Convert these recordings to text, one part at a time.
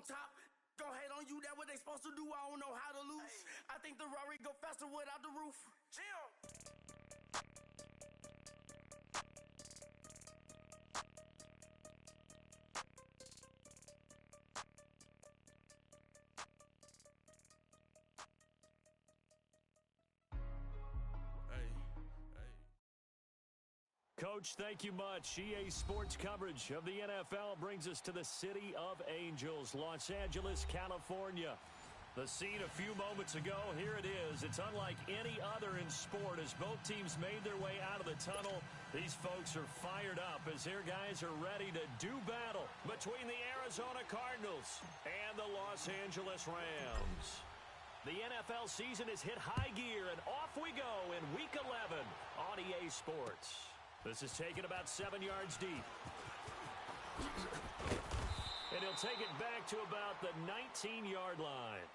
on top. Gon' hate on you, that what they supposed to do. I don't know how to lose. I think the Rari go faster without the roof. Jim. Coach, thank you much. EA Sports coverage of the NFL brings us to the City of Angels, Los Angeles, California. The scene a few moments ago, here it is. It's unlike any other in sport as both teams made their way out of the tunnel. These folks are fired up as their guys are ready to do battle between the Arizona Cardinals and the Los Angeles Rams. The NFL season has hit high gear, and off we go in Week 11 on EA Sports. This is taken about 7 yards deep. And he'll take it back to about the 19-yard line.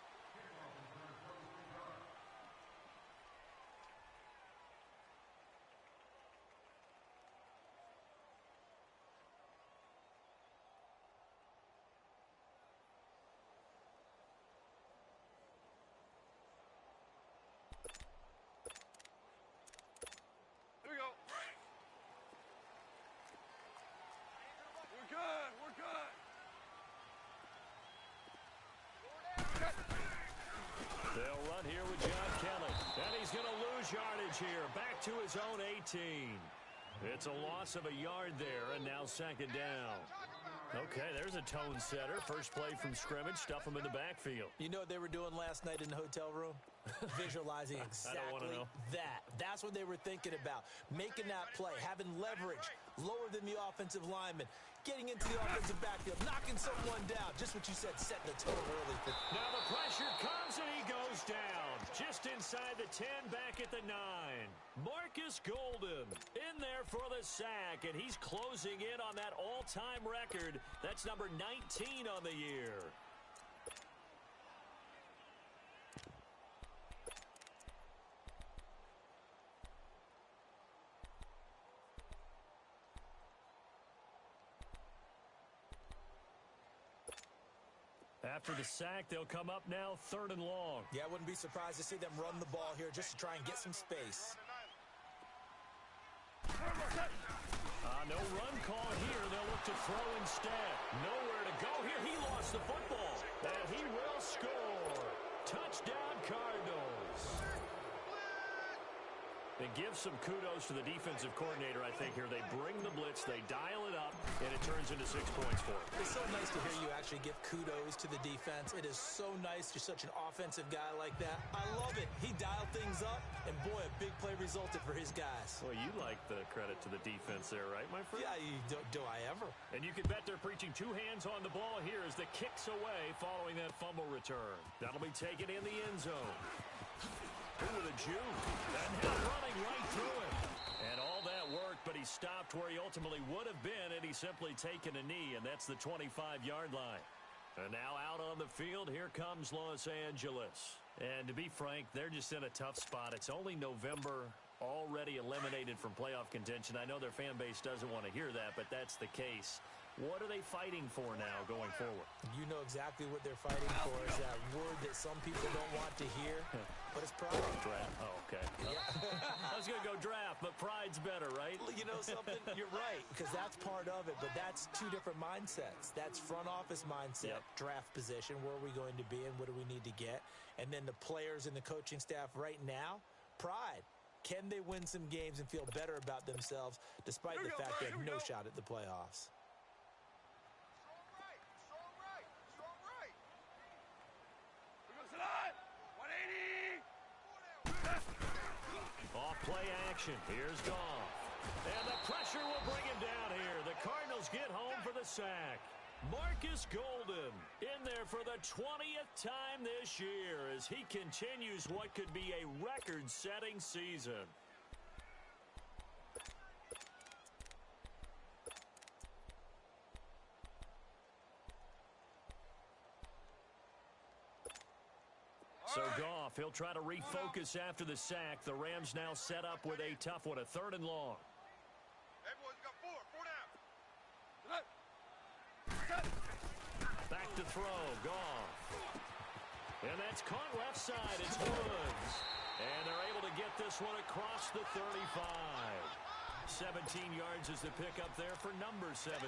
Here we go. We're good. We're good. They'll run here with John Kelly. And he's going to lose yardage here. Back to his own 18. It's a loss of a yard there, and now second down. Okay, there's a tone setter. First play from scrimmage. Stuff him in the backfield. You know what they were doing last night in the hotel room? Visualizing exactly that. That's what they were thinking about. Making that play, having leverage, lower than the offensive lineman, getting into the offensive backfield, knocking someone down. Just what you said, setting the tone early. Now the pressure comes and he goes down. Just inside the 10, back at the 9. Marcus Golden in there for the sack, and he's closing in on that all-time record. That's number 19 on the year. After the sack, they'll come up now 3rd and long. Yeah, I wouldn't be surprised to see them run the ball here just to try and get some space. No run call here. They'll look to throw instead. Nowhere to go here. He lost the football. And he will score. Touchdown, Cardinals. And give some kudos to the defensive coordinator, I think, here. They bring the blitz, they dial it up, and it turns into 6 points for them. It's so nice to hear you actually give kudos to the defense. It is so nice. You're such an offensive guy like that. I love it. He dialed things up, and, boy, a big play resulted for his guys. Well, you like the credit to the defense there, right, my friend? Yeah, do I ever? And you can bet they're preaching 2 hands on the ball here as the kick's away following that fumble return. That'll be taken in the end zone. Ooh, the juke. And now running right through it. And all that worked, but he stopped where he ultimately would have been, and he's simply taken a knee, and that's the 25-yard line. And now out on the field, here comes Los Angeles. And to be frank, they're just in a tough spot. It's only November, already eliminated from playoff contention. I know their fan base doesn't want to hear that, but that's the case. What are they fighting for now going forward? You know exactly what they're fighting for is that word that some people don't want to hear, but it's pride. Draft. Oh, okay. Yeah. I was going to go draft, but pride's better, right? You know something? You're right, because that's part of it, but that's 2 different mindsets. That's front office mindset, draft position, where are we going to be and what do we need to get? And then the players and the coaching staff right now, pride. Can they win some games and feel better about themselves despite the fact they have no shot at the playoffs? Off play action. Here's Goff. And the pressure will bring him down here. The Cardinals get home for the sack. Marcus Golden in there for the 20th time this year as he continues what could be a record-setting season. So Goff, he'll try to refocus after the sack. The Rams now set up with a tough one, a 3rd and long. Hey, boys, got 4 down. Back to throw. Goff. And that's caught left side. It's Woods. And they're able to get this one across the 35. 17 yards is the pickup there for number 17.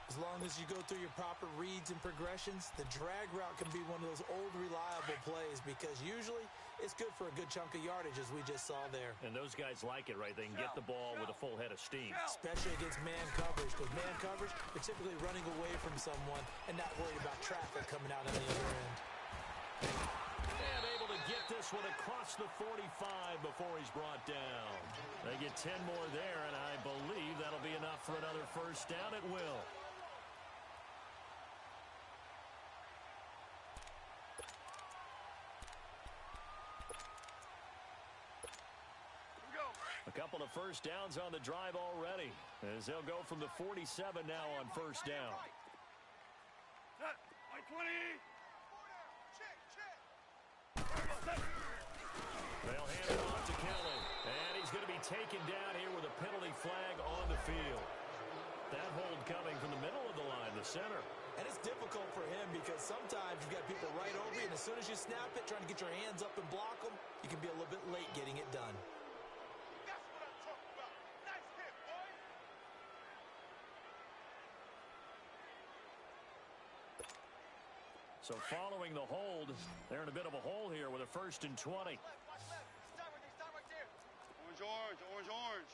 As long as you go through your proper reads and progressions, the drag route can be one of those old reliable plays because usually it's good for a good chunk of yardage, as we just saw there. And those guys like it, right? They can get the ball with a full head of steam. Especially against man coverage, because man coverage, they're typically running away from someone and not worried about traffic coming out on the other end. And able to get this one across the 45 before he's brought down. They get 10 more there, and I believe that'll be enough for another first down at will. A couple of first downs on the drive already, as they'll go from the 47 now on first down. Set. 20. They'll hand it off to Kelly, and he's going to be taken down here with a penalty flag on the field. That hold coming from the middle of the line, the center. And it's difficult for him because sometimes you've got people right over you, and as soon as you snap it, trying to get your hands up and block them, you can be a little bit late getting it done. So following the hold, they're in a bit of a hole here with a 1st and 20. Orange.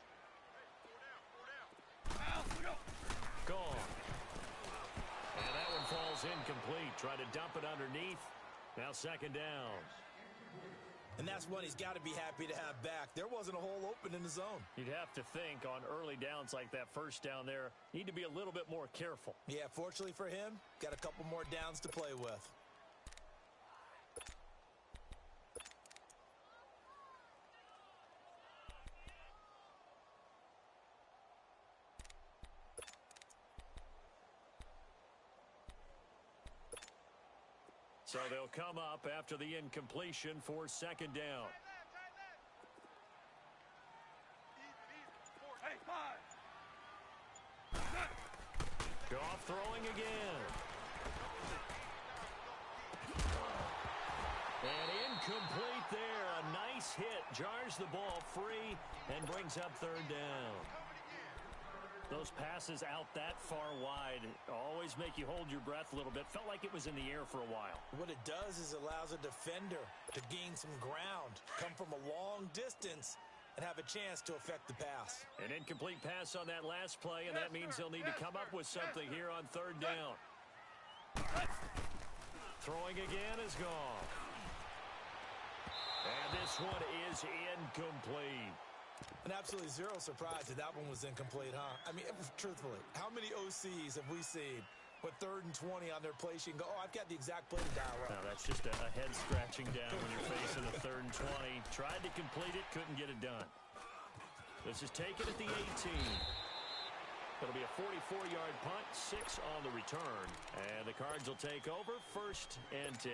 Gone. And that one falls incomplete. Try to dump it underneath. Now 2nd down. And that's one he's got to be happy to have back. There wasn't a hole open in the zone. You'd have to think on early downs like that first down there, need to be a little bit more careful. Yeah, fortunately for him, got a couple more downs to play with. So they'll come up after the incompletion for 2nd down. Hey, 5. Goff throwing again. And incomplete there. A nice hit. Jars the ball free and brings up 3rd down. Those passes out that far wide always make you hold your breath a little bit. Felt like it was in the air for a while. What it does is it allows a defender to gain some ground, come from a long distance, and have a chance to affect the pass. An incomplete pass on that last play, and that means they'll need to come up with something here on 3rd down. Throwing again is gone. And this one is incomplete. And absolutely zero surprise that that one was incomplete, huh? I mean, truthfully, how many OCs have we seen with 3rd and 20 on their play sheet and go, oh, I've got the exact play to dial up? No, that's just a head scratching down when you're facing a 3rd and 20. Tried to complete it, couldn't get it done. This is taken at the 18. It'll be a 44-yard punt, 6 on the return. And the Cards will take over 1st and 10.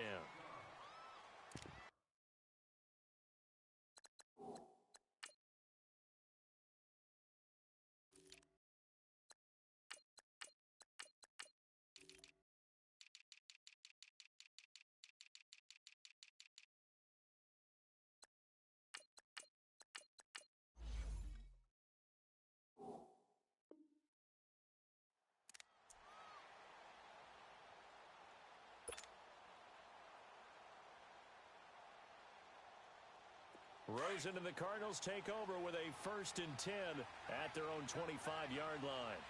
Rosen and the Cardinals take over with a 1st and 10 at their own 25-yard line.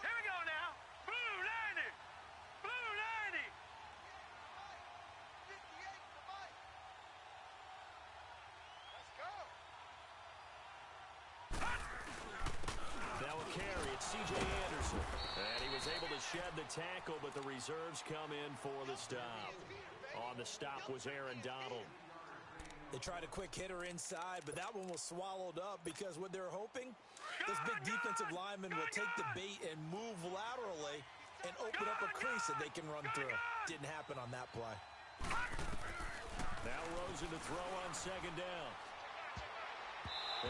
Here we go now. Blue 90. Blue 90. Let's go. Now a carry. It's C.J. Anderson. And he was able to shed the tackle, but the reserves come in for the stop. On the stop was Aaron Donald. They tried a quick hitter inside, but that one was swallowed up because what they're hoping, this big defensive lineman will take the bait and move laterally and open up a crease that they can run through. Didn't happen on that play. Now Rosen to throw on 2nd down.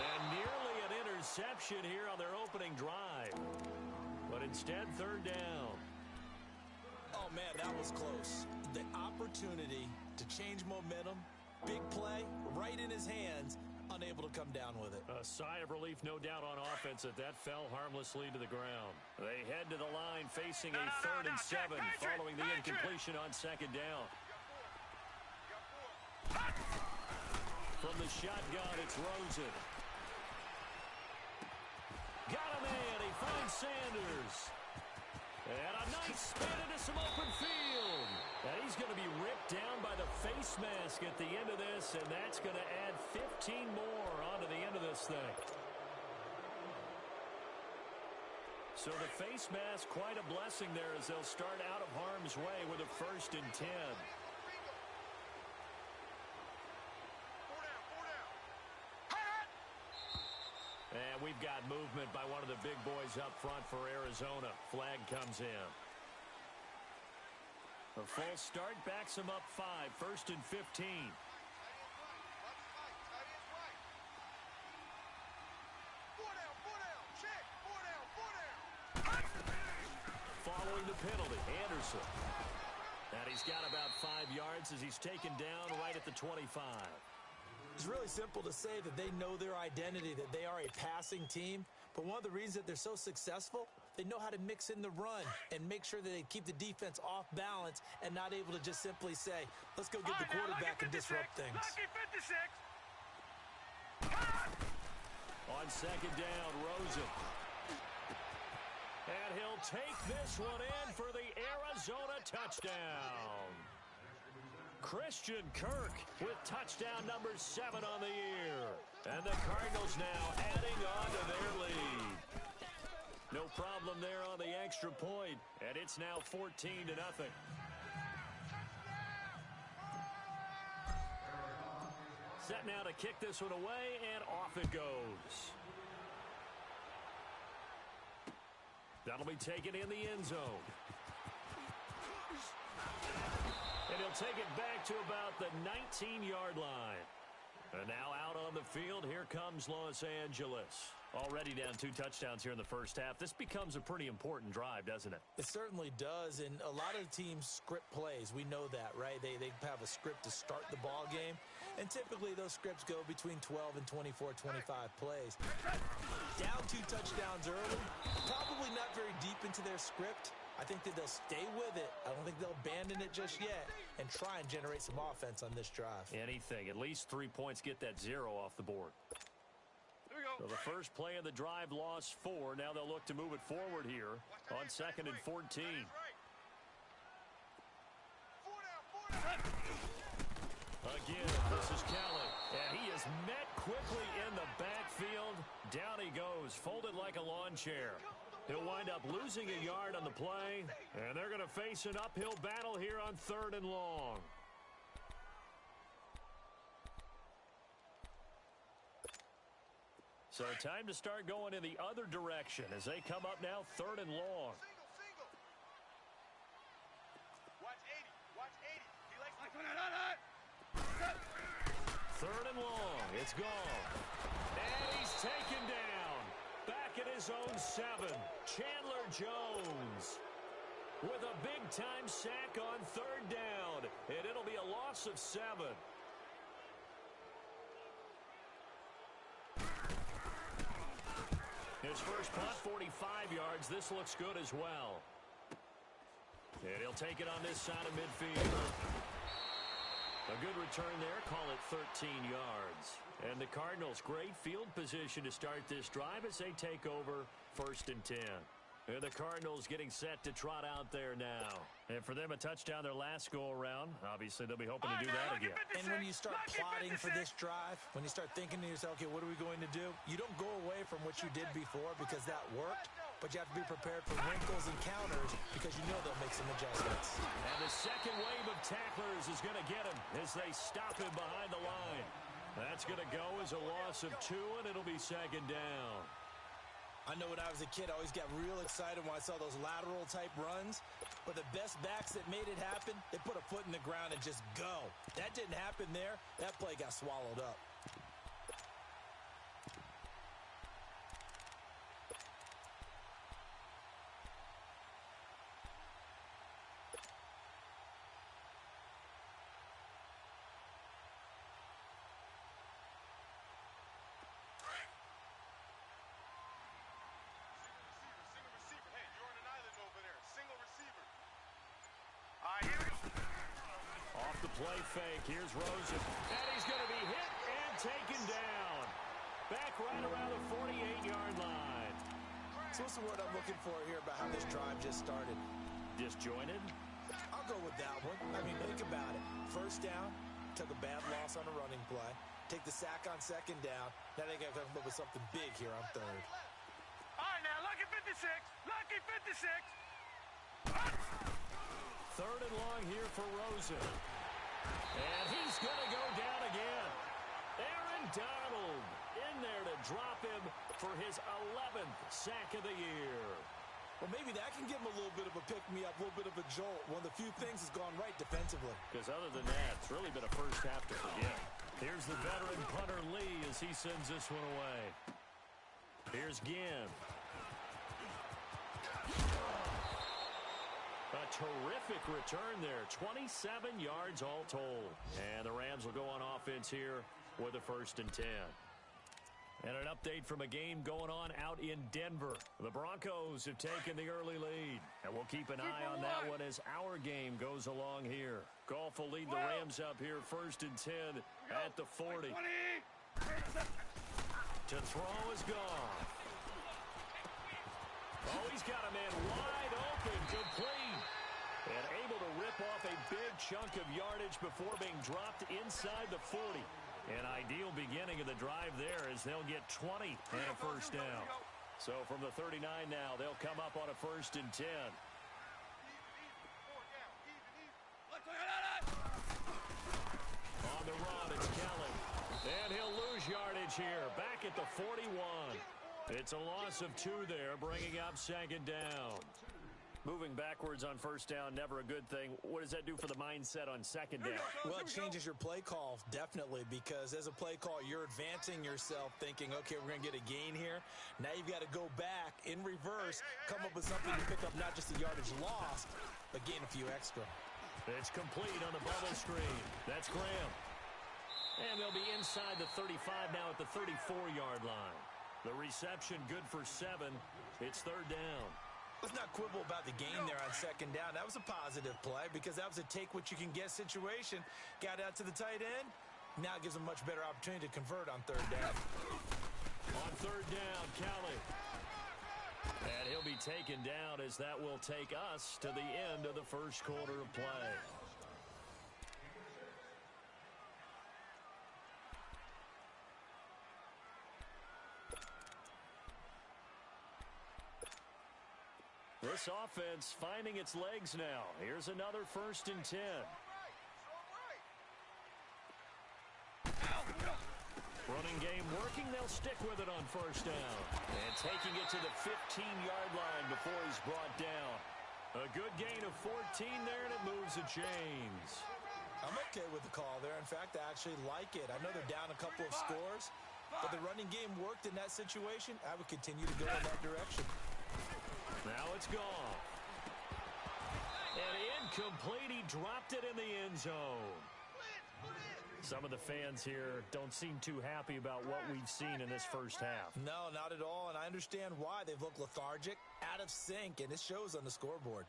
And nearly an interception here on their opening drive. But But instead, third down. Oh, man, that was close. The opportunity to change momentum, big play, right in his hands, unable to come down with it. A sigh of relief, no doubt, on offense that fell harmlessly to the ground. They head to the line facing a 3rd and 7 following the incompletion on second down. From the shotgun, it's Rosen. Got him in. He finds Sanders. And a nice spin into some open field. And he's going to be ripped down by the face mask at the end of this, and that's going to add 15 more onto the end of this thing. So the face mask, quite a blessing there as they'll start out of harm's way with a 1st and 10. And we've got movement by one of the big boys up front for Arizona. Flag comes in. A full start backs him up 5. 1st and 15. Following the penalty, Anderson. And he's got about 5 yards as he's taken down right at the 25. It's really simple to say that they know their identity, that they are a passing team. But one of the reasons that they're so successful, they know how to mix in the run and make sure that they keep the defense off balance and not able to just simply say, let's go get the quarterback and disrupt things. On second down, Rosen. And he'll take this one in for the Arizona touchdown. Christian Kirk with touchdown number 7 on the year. And the Cardinals now adding on to their lead. No problem there on the extra point, and it's now 14-0. Set now to kick this one away, and off it goes. That'll be taken in the end zone. And he'll take it back to about the 19-yard line. And now out on the field, here comes Los Angeles. Already down 2 touchdowns here in the first half. This becomes a pretty important drive, doesn't it? It certainly does, and a lot of teams script plays. We know that, right? They have a script to start the ball game, and typically those scripts go between 12 and 24, 25 plays. Down 2 touchdowns early, probably not very deep into their script. I think that they'll stay with it. I don't think they'll abandon it just yet and try and generate some offense on this drive. Anything. At least 3 points, get that 0 off the board. So the first play of the drive lost 4. Now they'll look to move it forward here on 2nd and 14. Again, this is Kelly. And he is met quickly in the backfield. Down he goes, folded like a lawn chair. He'll wind up losing a yard on the play, and they're going to face an uphill battle here on 3rd and long. So time to start going in the other direction as they come up now 3rd and long. Watch 80. He likes 3rd and long. It's gone. And he's taken down. Back at his own 7. Chandler Jones with a big-time sack on 3rd down. And it'll be a loss of 7. His first punt, 45 yards. This looks good as well. And he'll take it on this side of midfield. A good return there. Call it 13 yards. And the Cardinals, great field position to start this drive as they take over 1st and 10. And the Cardinals getting set to trot out there now. And for them, a touchdown their last go-around. Obviously, they'll be hoping to do that again. And when you start plotting for this drive, when you start thinking to yourself, okay, what are we going to do? You don't go away from what you did before because that worked, but you have to be prepared for wrinkles and counters because you know they'll make some adjustments. And the second wave of tacklers is going to get him as they stop him behind the line. That's going to go as a loss of 2, and it'll be 2nd down. I know when I was a kid, I always got real excited when I saw those lateral-type runs. But the best backs that made it happen, they put a foot in the ground and just go. That didn't happen there. That play got swallowed up. the play fake. Here's Rosen. And he's going to be hit and taken down. Back right around the 48-yard line. So what's the word I'm looking for here about how this drive just started? Disjointed? I'll go with that one. I mean, think about it. First down, took a bad loss on a running play. Take the sack on second down. Now they got to come up with something big here on third. All right, now, lucky 56. Lucky 56. Third and long here for Rosen. And he's going to go down again. Aaron Donald in there to drop him for his 11th sack of the year. Well, maybe that can give him a little bit of a pick-me-up, a little bit of a jolt. One of the few things has gone right defensively. Because other than that, it's really been a first half to forget. Here's the veteran punter Lee as he sends this one away. Here's Ginn. A terrific return there. 27 yards all told. And the Rams will go on offense here with a 1st and 10. And an update from a game going on out in Denver. The Broncos have taken the early lead. And we'll keep an eye on that one as our game goes along here. Goff will lead the Rams up here 1st and 10 at the 40. To throw is Goff. Oh, he's got a man wide open, complete. And able to rip off a big chunk of yardage before being dropped inside the 40. An ideal beginning of the drive there as they'll get 20 and a 1st down. So from the 39 now, they'll come up on a 1st and 10. On the run, it's Kelly. And he'll lose yardage here. Back at the 41. It's a loss of 2 there, bringing up 2nd down. Moving backwards on 1st down, never a good thing. What does that do for the mindset on 2nd down? Well, it changes your play call, definitely, because as a play call, you're advancing yourself thinking, okay, we're going to get a gain here. Now you've got to go back in reverse, come up with something to pick up not just the yardage lost, but gain a few extra. It's complete on the bubble screen. That's Graham. And they'll be inside the 35 now at the 34-yard line. The reception good for 7. It's 3rd down. Let's not quibble about the gain there on 2nd down. That was a positive play because that was a take-what-you-can-get situation. Got out to the tight end. Now it gives them a much better opportunity to convert on 3rd down. On 3rd down, Kelly. And he'll be taken down as that will take us to the end of the 1st quarter of play. This offense finding its legs now. Here's another 1st and 10. Running game working. They'll stick with it on 1st down. And taking it to the 15-yard line before he's brought down. A good gain of 14 there, and it moves the chains. I'm okay with the call there. In fact, I actually like it. I know they're down a couple of scores, but the running game worked in that situation. I would continue to go in that direction. Now it's gone. And incomplete. He dropped it in the end zone. Some of the fans here don't seem too happy about what we've seen in this 1st half. No, not at all, and I understand why. They've looked lethargic, out of sync, and it shows on the scoreboard.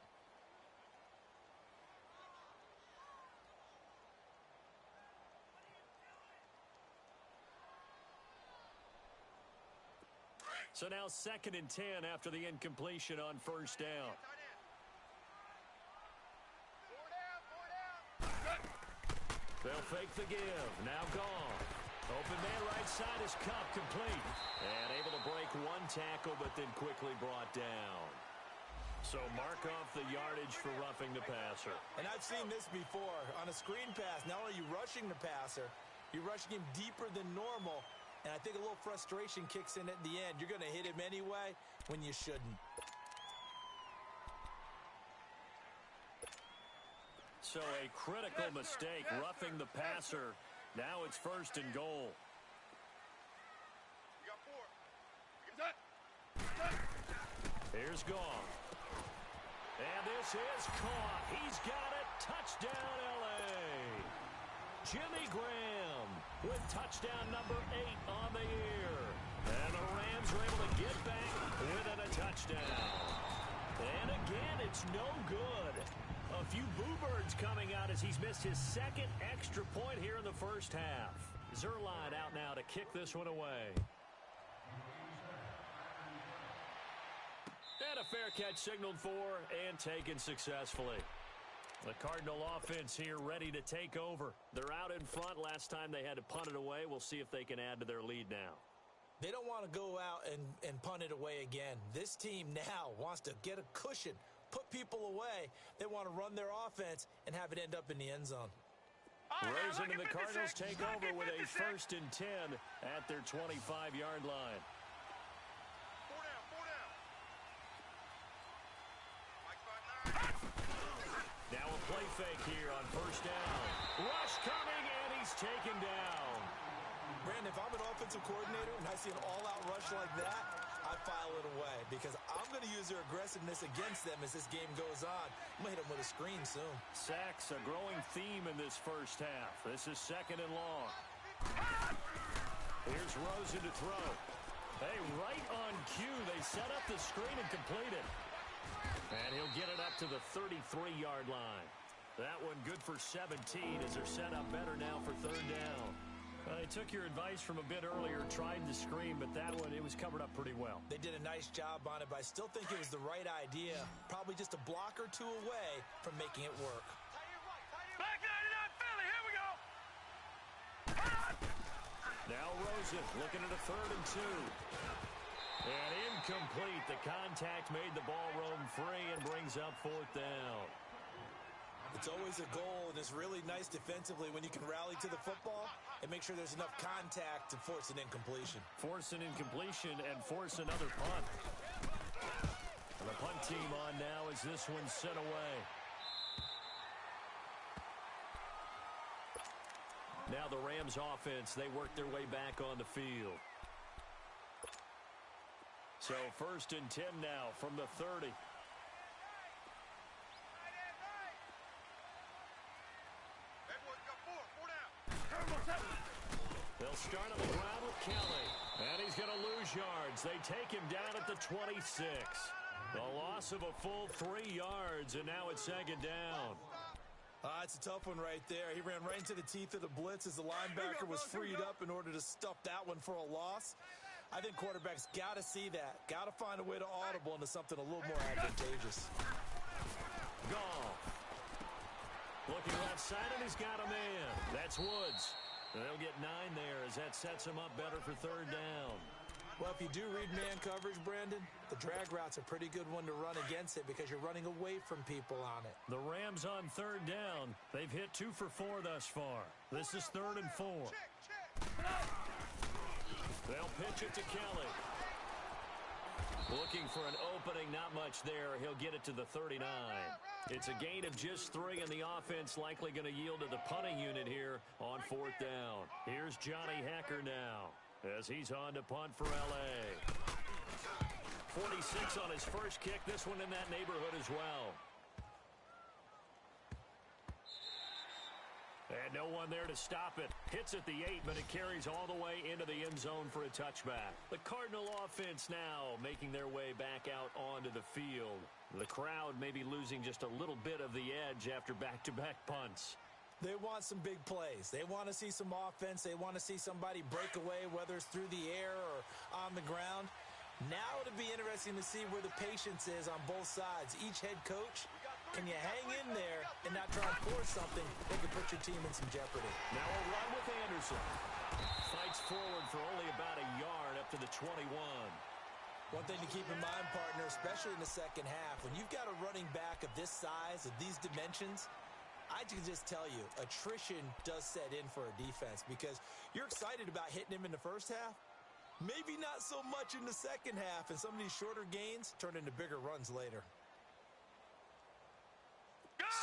So now 2nd and 10 after the incompletion on 1st down. They'll fake the give. Now gone. Open man right side is Cup, complete. And able to break 1 tackle, but then quickly brought down. So mark off the yardage for roughing the passer. And I've seen this before. On a screen pass, not only are you rushing the passer, you're rushing him deeper than normal. And I think a little frustration kicks in at the end. You're going to hit him anyway when you shouldn't. So a critical mistake, roughing the passer. Now it's 1st and goal. Here's Goff. And this is caught. He's got it. Touchdown, L.A. Jimmy Graham with touchdown number 8 on the year. And the Rams are able to get back within a touchdown. And again, it's no good. A A few boo birds coming out as he's missed his second extra point here in the first half. Zerline out now to kick this one away. And a fair catch signaled for and taken successfully. The Cardinal offense here ready to take over. They're out in front. Last time they had to punt it away. We'll see if they can add to their lead now. They don't want to go out and punt it away again. This team now wants to get a cushion, put people away. They want to run their offense and have it end up in the end zone. Rosen and the Cardinals take over with a 1st and 10 at their 25-yard line. Now a play fake here on 1st down. Rush coming, and he's taken down. Brandon, if I'm an offensive coordinator and I see an all-out rush like that, I file it away because I'm going to use their aggressiveness against them as this game goes on. I'm going to hit them with a screen soon. Sacks, a growing theme in this first half. This is 2nd and long. Here's Rosen to throw. Hey, right on cue, they set up the screen and complete it. And he'll get it up to the 33-yard line. That one good for 17 as they're set up better now for 3rd down. I took your advice from a bit earlier, tried the screen, but that one, it was covered up pretty well. They did a nice job on it, but I still think it was the right idea. Probably just a block or two away from making it work. Black 99 Philly, here we go. Now Rosen looking at a 3rd and 2. And incomplete. The contact made the ball roam free and brings up 4th down. It's always a goal, and it's really nice defensively when you can rally to the football and make sure there's enough contact to force an incompletion. Force an incompletion and force another punt. And the punt team on now as this one's sent away. Now the Rams offense, they work their way back on the field. So 1st and 10 now from the 30. They'll start on the ground with Kelly. And he's going to lose yards. They take him down at the 26. The loss of a full 3 yards, and now it's 2nd down. It's a tough one right there. He ran right into the teeth of the blitz as the linebacker was freed up in order to stuff that one for a loss. I think quarterbacks got to see that. Got to find a way to audible into something a little more advantageous. Goff. Looking left side, and he's got a man. That's Woods. They'll get 9 there as that sets him up better for 3rd down. Well, if you do read man coverage, Brandon, the drag route's a pretty good one to run against it because you're running away from people on it. The Rams on 3rd down. They've hit 2 for 4 thus far. This is 3rd and 4. They'll pitch it to Kelly. Looking for an opening, not much there. He'll get it to the 39. It's a gain of just 3, and the offense likely going to yield to the punting unit here on 4th down. Here's Johnny Hecker now as he's on to punt for L.A. 46 on his first kick. This one in that neighborhood as well. And no one there to stop it. Hits at the 8, but it carries all the way into the end zone for a touchback. The Cardinal offense now making their way back out onto the field. The crowd may be losing just a little bit of the edge after back-to-back punts. They want some big plays. They want to see some offense. They want to see somebody break away, whether it's through the air or on the ground. Now it'll be interesting to see where the patience is on both sides. Each head coach, can you hang in there and not try and force something that could put your team in some jeopardy? Now a run with Anderson. Fights forward for only about a yard up to the 21. One thing to keep in mind, partner, especially in the second half, when you've got a running back of this size, of these dimensions, I can just tell you, attrition does set in for a defense because you're excited about hitting him in the first half. Maybe not so much in the second half, and some of these shorter gains turn into bigger runs later.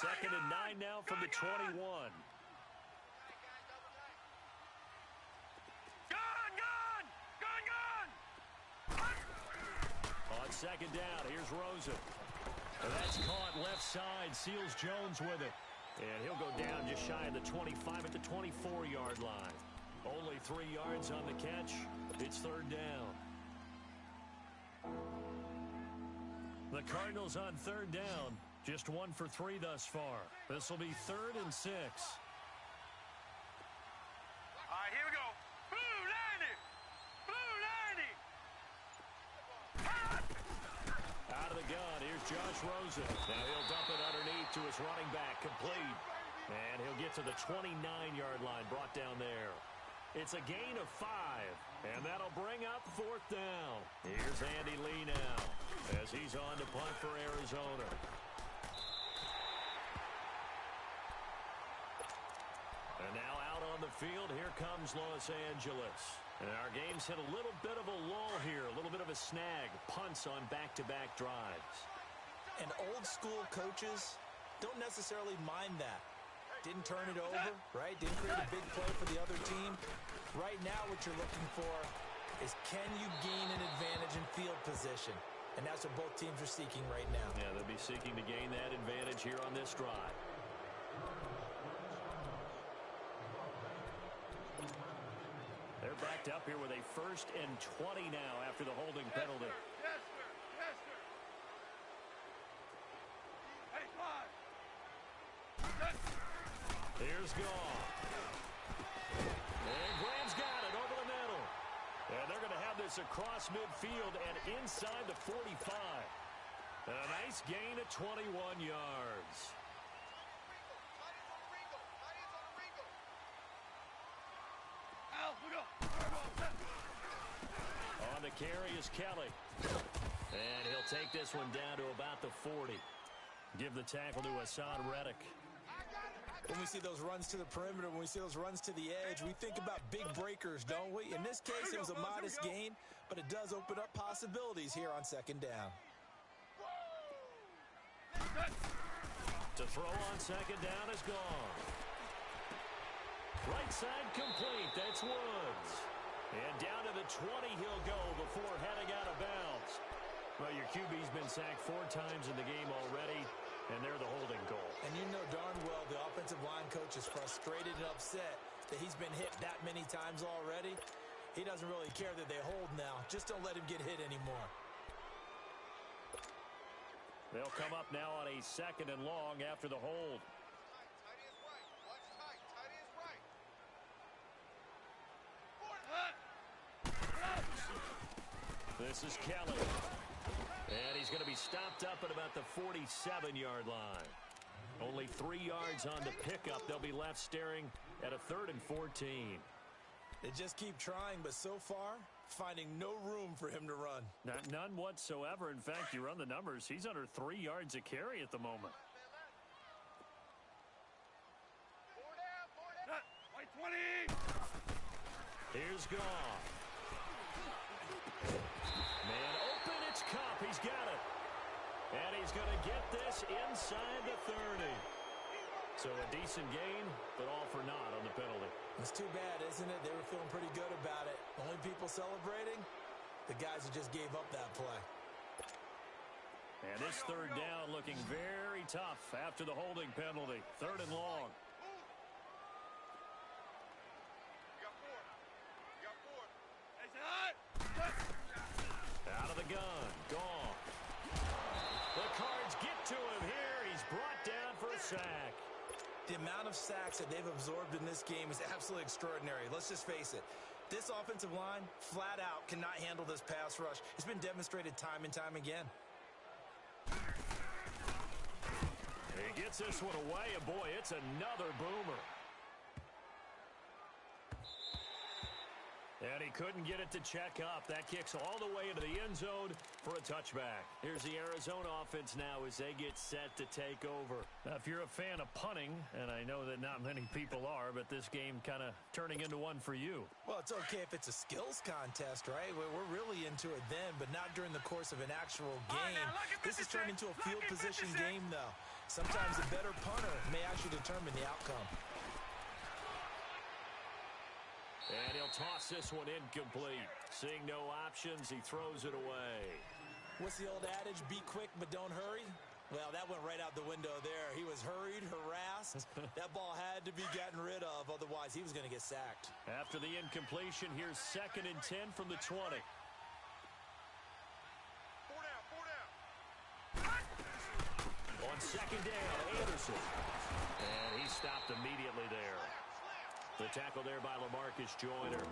2nd and 9 now from the 21. On 2nd down, here's Rosen. And that's caught left side, Seals Jones with it. And he'll go down just shy of the 25 at the 24-yard line. Only 3 yards on the catch. It's 3rd down. The Cardinals on 3rd down. Just 1 for 3 thus far. This will be 3rd and 6. All right, here we go. Blue 90. Blue 90. Out of the gun, here's Josh Rosen. Now he'll dump it underneath to his running back, complete. And he'll get to the 29-yard line, brought down there. It's a gain of 5, and that'll bring up 4th down. Here's Andy Lee now, as he's on to punt for Arizona. And now out on the field, here comes Los Angeles. And our game's hit a little bit of a lull here, a little bit of a snag. Punts on back-to-back drives. And old-school coaches don't necessarily mind that. Didn't turn it over, right? Didn't create a big play for the other team. Right now what you're looking for is, can you gain an advantage in field position? And that's what both teams are seeking right now. Yeah, they'll be seeking to gain that advantage here on this drive. They're backed up here with a 1st and 20 now after the holding penalty. Yes, sir. Yes, sir. Hey, five. Here's Goff. And Graham's got it over the middle. And they're going to have this across midfield and inside the 45. A nice gain of 21 yards. On the carry is Kelly. And he'll take this one down to about the 40. Give the tackle to Hassan Reddick. When we see those runs to the perimeter, when we see those runs to the edge, we think about big breakers, don't we? In this case, it was a modest gain, but it does open up possibilities here on 2nd down. To throw on 2nd down is gone. Right side complete. That's Woods. And down to the 20 he'll go before heading out of bounds. Well, your QB's been sacked 4 times in the game already, and they're the holding goal. And you know darn well the offensive line coach is frustrated and upset that he's been hit that many times already. He doesn't really care that they hold now. Just don't let him get hit anymore. They'll come up now on a 2nd and long after the hold. Tight is right. Watch tight. Tight is right. This is Kelly. And he's going to be stopped up at about the 47-yard line. Only 3 yards on the pickup. They'll be left staring at a 3rd and 14. They just keep trying, but so far, finding no room for him to run. None whatsoever. In fact, you run the numbers. He's under 3 yards a carry at the moment. White 20. Here's Goff. Man open, it's Cup. He's got it. And he's going to get this inside the 30. So a decent gain, but all for naught on the penalty. It's too bad, isn't it? They were feeling pretty good about it. Only people celebrating, the guys who just gave up that play. And this 3rd down looking very tough after the holding penalty. 3rd and long. Out of the gun. Gone. The Cards get to him here. He's brought down for a sack. The amount of sacks that they've absorbed in this game is absolutely extraordinary. Let's just face it. This offensive line, flat out, cannot handle this pass rush. It's been demonstrated time and time again. He gets this one away, and boy, it's another boomer. And he couldn't get it to check up. That kicks all the way into the end zone for a touchback. Here's the Arizona offense now as they get set to take over. Now, if you're a fan of punting, and I know that not many people are, but this game kind of turning into one for you. Well, it's okay if it's a skills contest, right? We're really into it then, but not during the course of an actual game. This has turned into a field position game, though. Sometimes a better punter may actually determine the outcome. And he'll toss this one incomplete. Seeing no options, he throws it away. What's the old adage? Be quick, but don't hurry. Well, that went right out the window there. He was hurried, harassed. That ball had to be gotten rid of. Otherwise, he was going to get sacked. After the incompletion, here's 2nd and 10 from the 20. On second down, Anderson. And he stopped immediately there. The tackle there by LaMarcus Joyner.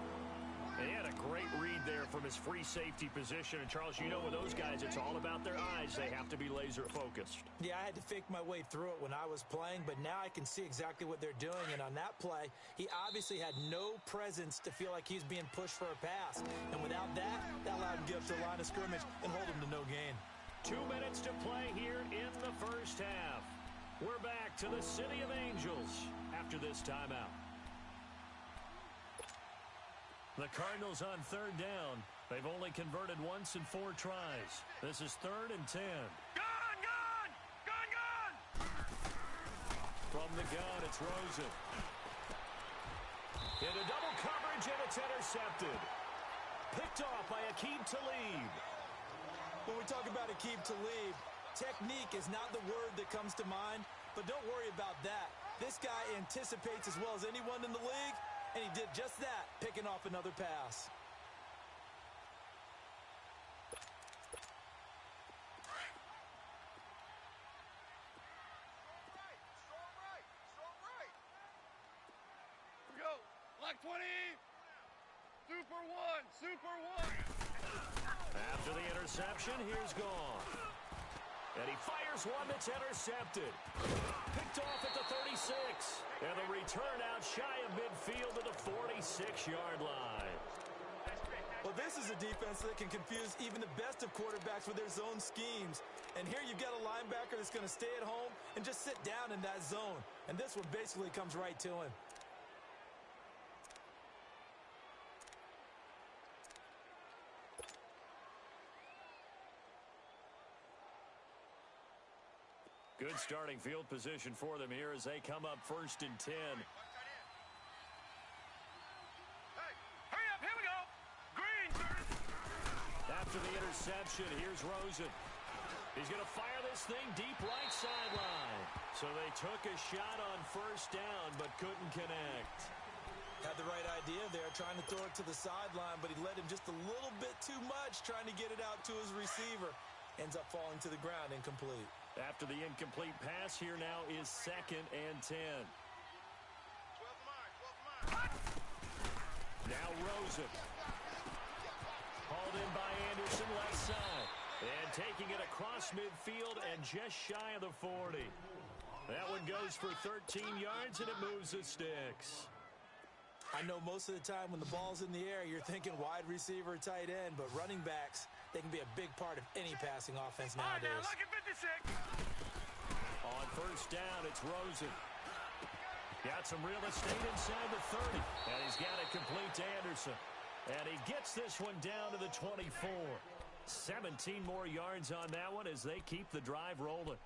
And he had a great read there from his free safety position. And, Charles, you know with those guys, it's all about their eyes. They have to be laser-focused. Yeah, I had to fake my way through it when I was playing, but now I can see exactly what they're doing. And on that play, he obviously had no presence to feel like he's being pushed for a pass. And without that, that allowed him to get up to the line of scrimmage and hold him to no gain. 2 minutes to play here in the first half. We're back to the City of Angels after this timeout. The Cardinals on third down. They've only converted once in 4 tries. This is 3rd and 10. Gun, gun! Gun, gun! From the gun, it's Rosen. Into double coverage, and it's intercepted. Picked off by Aqib Talib. When we talk about Aqib Talib, technique is not the word that comes to mind, but don't worry about that. This guy anticipates as well as anyone in the league, and he did just that, picking off another pass. Go! Black 20! Super one! Super one! After the interception, here's Gone. And he fires one that's intercepted. Picked off at the 36. And the return out shy of midfield to the 46-yard line. Well, this is a defense that can confuse even the best of quarterbacks with their zone schemes. And here you've got a linebacker that's going to stay at home and just sit down in that zone. And this one basically comes right to him. Good starting field position for them here as they come up 1st and 10. Hey, hurry up, here we go! Green! After the interception, here's Rosen. He's going to fire this thing deep right sideline. So they took a shot on 1st down, but couldn't connect. Had the right idea there, trying to throw it to the sideline, but he led him just a little bit too much, trying to get it out to his receiver. Ends up falling to the ground, incomplete. After the incomplete pass, here now is 2nd and 10. 12 mine. Now Rosen. Hauled in by Anderson, left side. And taking it across midfield and just shy of the 40. That one goes for 13 yards, and it moves the sticks. I know most of the time when the ball's in the air, you're thinking wide receiver, tight end, but running backs, they can be a big part of any passing offense nowadays. All right, now, look at 56. On 1st down, it's Rosen. Got some real estate inside the 30. And he's got it complete to Anderson. And he gets this one down to the 24. 17 more yards on that one as they keep the drive rolling.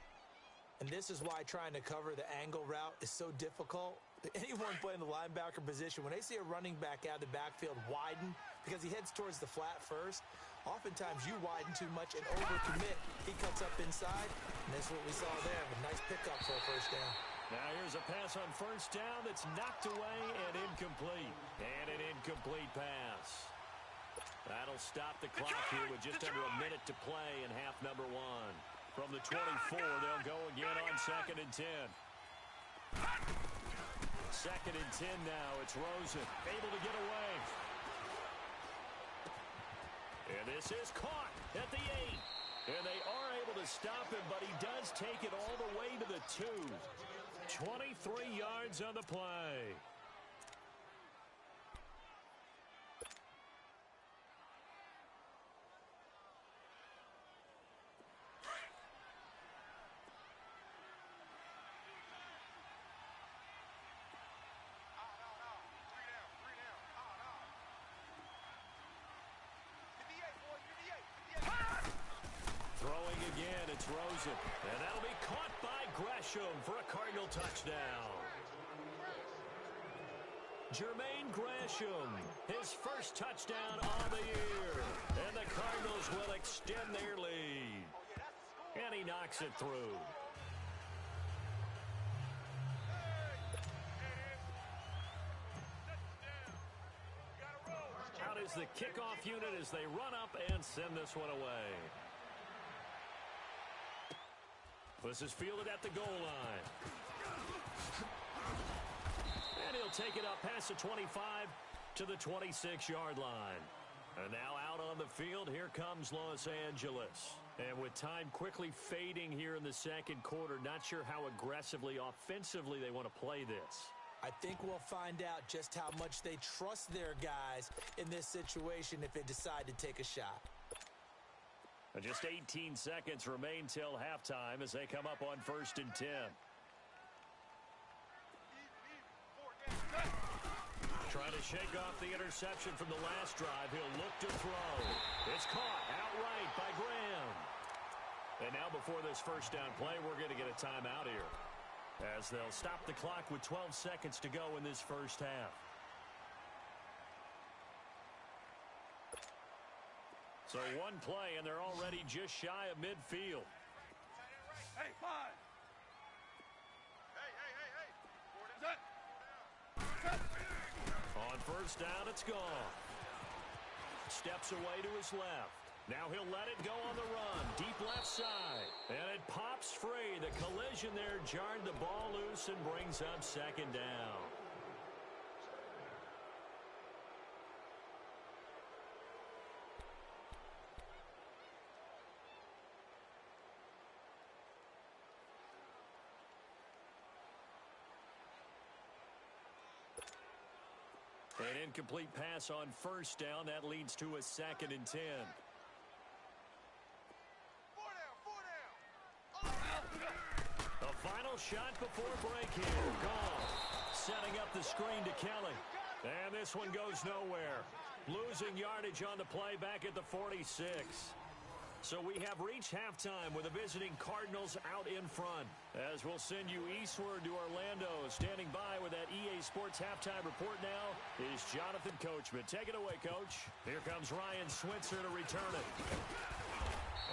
And this is why trying to cover the angle route is so difficult. Anyone playing the linebacker position, when they see a running back out of the backfield widen because he heads towards the flat first, oftentimes you widen too much and overcommit. He cuts up inside, and that's what we saw there. A nice pickup for a 1st down. Now here's a pass on 1st down that's knocked away and incomplete. And an incomplete pass. That'll stop the clock here with just under a minute to play in half number 1. From the 24, they'll go again on 2nd and 10. 2nd and 10 now. It's Rosen able to get away. And this is caught at the 8. And they are able to stop him, but he does take it all the way to the 2. 23 yards on the play. Throwing again, it's Rosen. And that'll be caught by Gresham for a Cardinal touchdown. Jermaine Gresham, his first touchdown on the year. And the Cardinals will extend their lead. And he knocks it through. Out is the kickoff unit as they run up and send this one away. This is fielded at the goal line. And he'll take it up past the 25 to the 26-yard line. And now out on the field, here comes Los Angeles. And with time quickly fading here in the second quarter, not sure how aggressively, offensively they want to play this. I think we'll find out just how much they trust their guys in this situation if they decide to take a shot. And just 18 seconds remain till halftime as they come up on 1st and 10. Trying to shake off the interception from the last drive. He'll look to throw. It's caught outright by Graham. And now before this first down play, we're going to get a timeout here, as they'll stop the clock with 12 seconds to go in this first half. So one play, and they're already just shy of midfield. Hey, 5. Hey. On first down, it's gone. Steps away to his left. Now he'll let it go on the run. Deep left side. And it pops free. The collision there jarred the ball loose and brings up second down. An incomplete pass on first down. That leads to a 2nd and 10. The final shot before break here. Gone. Setting up the screen to Kelly. And this one goes nowhere. Losing yardage on the play back at the 46. So we have reached halftime with the visiting Cardinals out in front. As we'll send you eastward to Orlando. Standing by with that EA Sports halftime report now is Jonathan Coachman. Take it away, Coach. Here comes Ryan Switzer to return it.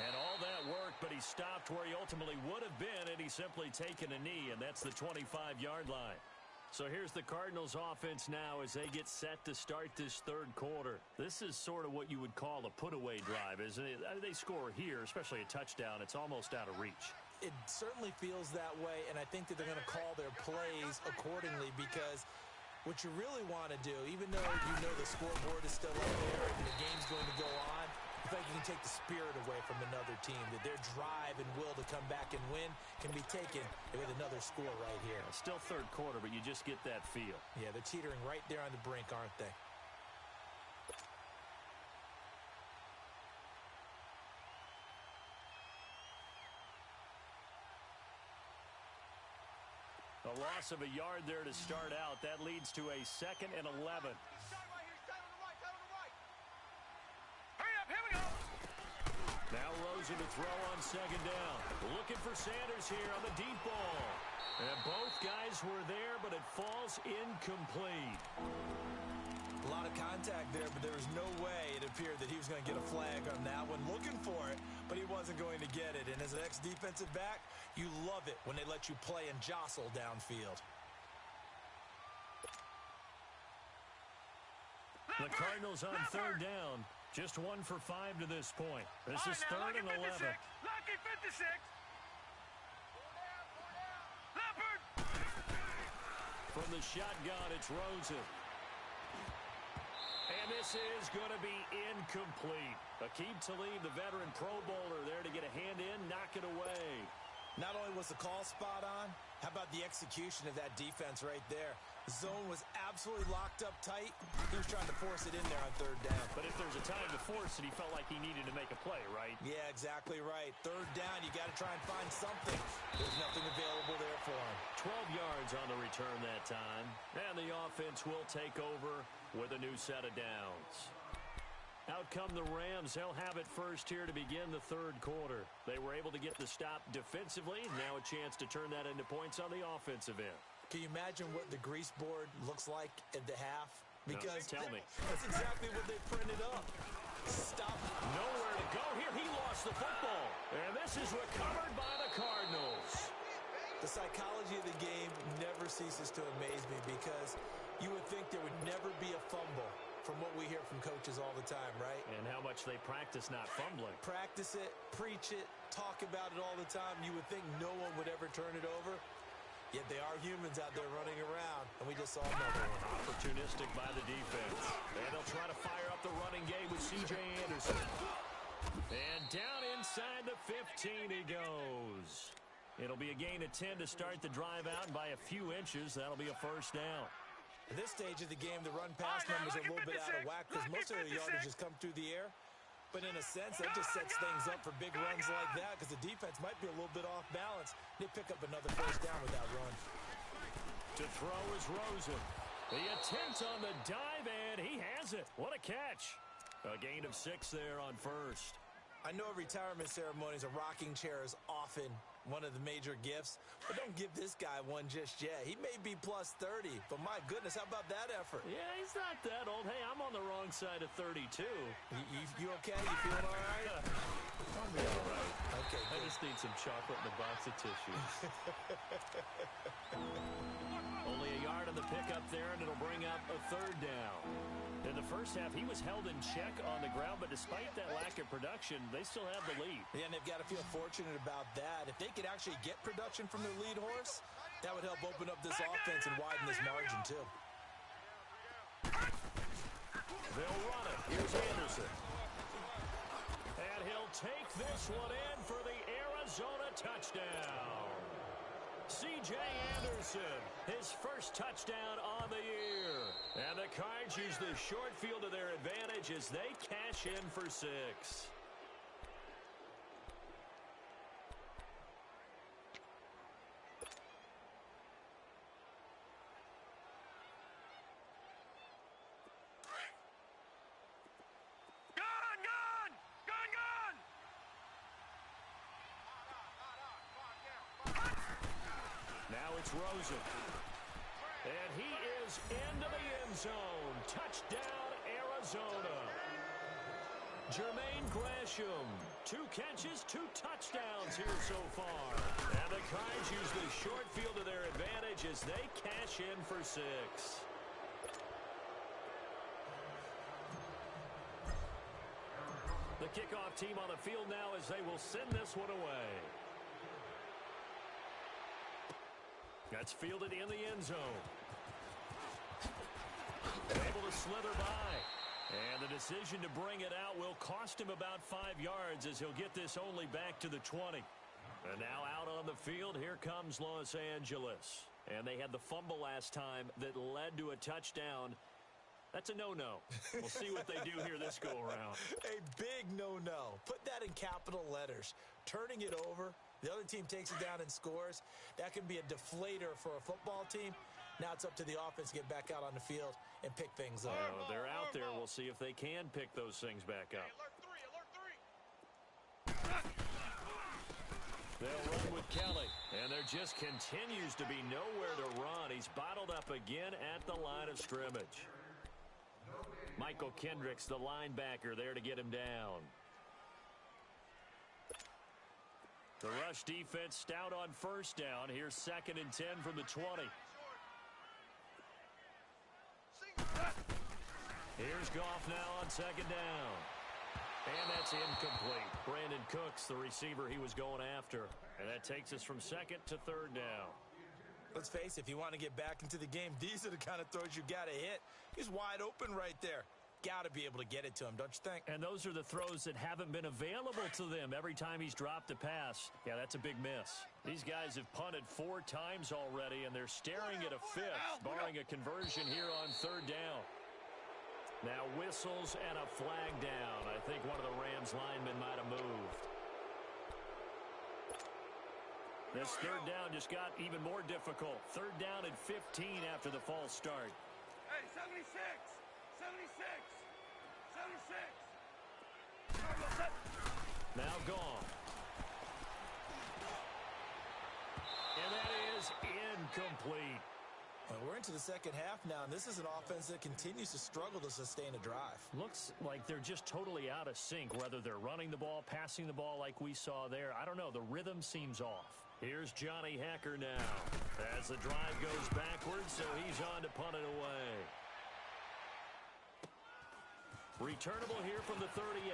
And all that work, but he stopped where he ultimately would have been had he simply taken a knee, and that's the 25-yard line. So here's the Cardinals offense now as they get set to start this third quarter. This is sort of what you would call a put-away drive, isn't it? They score here, especially a touchdown. It's almost out of reach. It certainly feels that way, and I think that they're going to call their plays accordingly, because what you really want to do, even though you know the scoreboard is still up there and the game's going to go on, I think you can take the spirit away from another team, that their drive and will to come back and win can be taken with another score right here. Still third quarter, but you just get that feel. Yeah, they're teetering right there on the brink, aren't they? A loss of a yard there to start out. That leads to a 2nd and 11. Now Rosen to throw on second down. Looking for Sanders here on the deep ball. And both guys were there, but it falls incomplete. A lot of contact there, but there was no way it appeared that he was going to get a flag on that one. Looking for it, but he wasn't going to get it. And as an ex-defensive back, you love it when they let you play and jostle downfield. The Cardinals on third down. Just 1 for 5 to this point. This is 3rd and 11. Lucky 56. Leopard. From the shotgun, it's Rosen. And this is going to be incomplete. Aqib Talib, the veteran Pro Bowler, there to get a hand in, knock it away. Not only was the call spot on, how about the execution of that defense right there? The zone was absolutely locked up tight. He was trying to force it in there on third down. But if there's a time to force it, he felt like he needed to make a play, right? Yeah, exactly right. Third down, you got to try and find something. There's nothing available there for him. 12 yards on the return that time. And the offense will take over with a new set of downs. Out come the Rams. They'll have it first here to begin the third quarter. They were able to get the stop defensively. Now a chance to turn that into points on the offensive end. Can you imagine what the grease board looks like at the half? Because no, tell me. That's exactly what they printed up. Stop. Nowhere to go here. He lost the football. And this is recovered by the Cardinals. The psychology of the game never ceases to amaze me, because you would think there would never be a fumble from what we hear from coaches all the time, right? And how much they practice not fumbling. Practice it, preach it, talk about it all the time. You would think no one would ever turn it over. Yet they are humans out there running around, and we just saw another one. Opportunistic by the defense. And they'll try to fire up the running game with C.J. Anderson. And down inside the 15 he goes. It'll be a gain of 10 to start the drive out, and by a few inches, that'll be a first down. At this stage of the game, the run-pass numbers are a little bit out of whack because most of the yardage has come through the air. But in a sense, that just sets things up for big runs like that because the defense might be a little bit off balance. They pick up another first down with that run. To throw is Rosen. The attempt on the dive, and he has it. What a catch. A gain of 6 there on first. I know retirement ceremonies, a rocking chair is often one of the major gifts, but don't give this guy one just yet. He may be plus 30, but my goodness, how about that effort? Yeah, he's not that old. Hey, I'm on the wrong side of 32. You okay? You feeling all right? I'll be all right. Okay, I just need some chocolate and a box of tissues. Only a yard on the pickup there, and it'll bring up a third down. In the first half, he was held in check on the ground, but despite that lack of production, they still have the lead. Yeah, and they've got to feel fortunate about that. If they could actually get production from their lead horse, that would help open up this offense and widen this margin, too. They'll run it. Here's Anderson. And he'll take this one in for the Arizona touchdown. C.J. Anderson, his first touchdown on the year. And the Cards use the short field to their advantage as they cash in for 6. Now it's Rosen. And he is into the end zone. Touchdown, Arizona. Jermaine Gresham, 2 catches, 2 touchdowns here so far. And the Cards use the short field to their advantage as they cash in for 6. The kickoff team on the field now as they will send this one away. That's fielded in the end zone. Able to slither by. And the decision to bring it out will cost him about 5 yards as he'll get this only back to the 20. And now out on the field, here comes Los Angeles. And they had the fumble last time that led to a touchdown. That's a no-no. We'll see what they do here this go-around. A big no-no. Put that in capital letters. Turning it over, the other team takes it down and scores. That can be a deflator for a football team. Now it's up to the offense to get back out on the field and pick things up. They're out there. We'll see if they can pick those things back up. They'll run with Kelly, and there just continues to be nowhere to run. He's bottled up again at the line of scrimmage. Michael Kendricks, the linebacker, there to get him down. The rush defense stout on first down. Here's 2nd and 10 from the 20. Here's Goff now on 2nd down. And that's incomplete. Brandon Cooks, the receiver he was going after. And that takes us from 2nd to 3rd down. Let's face it, if you want to get back into the game, these are the kind of throws you got to hit. He's wide open right there. Got to be able to get it to him, don't you think? And those are the throws that haven't been available to them every time he's dropped a pass. Yeah, that's a big miss. These guys have punted 4 times already, and they're staring at a 5th, barring a conversion here on 3rd down. Now whistles and a flag down. I think one of the Rams linemen might have moved. This 3rd down just got even more difficult. 3rd down and 15 after the false start. Hey, 76! 76! 76! Now gone. And that is incomplete. Well, we're into the second half now, and this is an offense that continues to struggle to sustain a drive. Looks like they're just totally out of sync, whether they're running the ball, passing the ball like we saw there. I don't know. The rhythm seems off. Here's Johnny Hacker now as the drive goes backwards, so he's on to punt it away. Returnable here from the 38.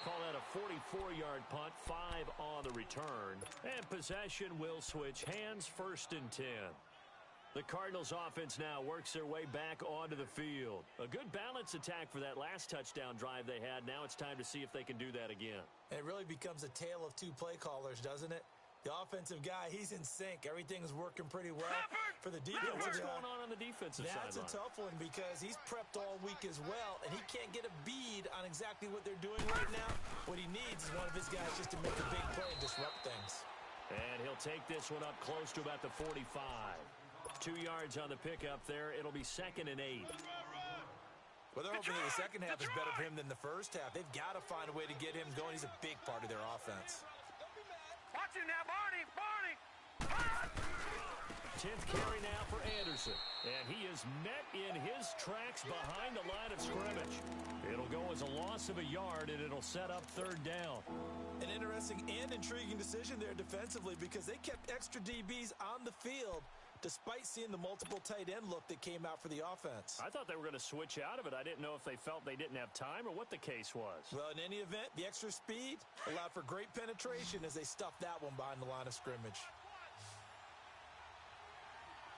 Call that a 44-yard punt, 5 on the return. And possession will switch hands, 1st and 10. The Cardinals offense now works their way back onto the field. A good balance attack for that last touchdown drive they had. Now it's time to see if they can do that again. And it really becomes a tale of two play callers, doesn't it? The offensive guy, he's in sync. Everything's working pretty well. For the defensive What's guy, going on the defensive side? that's a tough one because he's prepped all week as well, and he can't get a bead on exactly what they're doing right now. What he needs is one of his guys just to make a big play and disrupt things. And he'll take this one up close to about the 45. 2 yards on the pickup there. It'll be 2nd and 8. Well, they're hoping that the second half is better for him than the first half. They've got to find a way to get him going. He's a big part of their offense. Watch him now, Barney! 10th carry now for Anderson. And he is met in his tracks behind the line of scrimmage. It'll go as a loss of a yard, and it'll set up 3rd down. An interesting and intriguing decision there defensively because they kept extra DBs on the field despite seeing the multiple tight end look that came out for the offense. I thought they were going to switch out of it. I didn't know if they felt they didn't have time or what the case was. Well, in any event, the extra speed allowed for great penetration as they stuffed that one behind the line of scrimmage.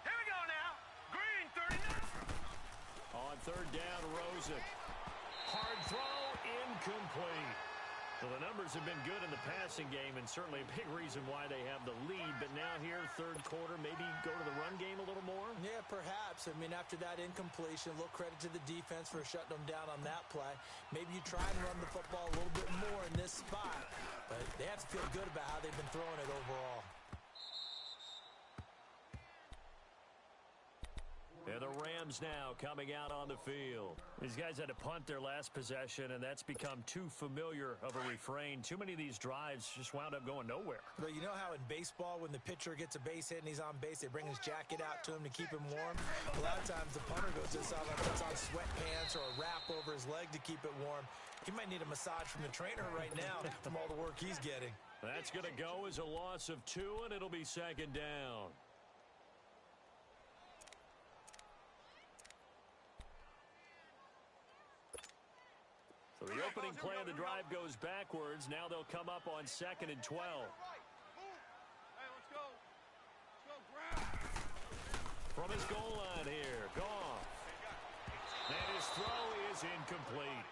Here we go now. Green, 39. On 3rd down, Rosen. Hard throw, incomplete. So the numbers have been good in the passing game and certainly a big reason why they have the lead. But now here, 3rd quarter, maybe go to the run game a little more? Yeah, perhaps. I mean, after that incompletion, a little credit to the defense for shutting them down on that play. Maybe you try and run the football a little bit more in this spot. But they have to feel good about how they've been throwing it overall. And the Rams now coming out on the field. These guys had to punt their last possession, and that's become too familiar of a refrain. Too many of these drives just wound up going nowhere. But you know how in baseball, when the pitcher gets a base hit and he's on base, they bring his jacket out to him to keep him warm? A lot of times the punter goes to the sideline, puts on sweatpants or a wrap over his leg to keep it warm. He might need a massage from the trainer right now from all the work he's getting. That's going to go as a loss of 2, and it'll be 2nd down. So the opening play of the drive goes backwards. Now they'll come up on 2nd and 12. Hey, let's go. Let's go, ground. From his goal line here, Goff. And his throw is incomplete.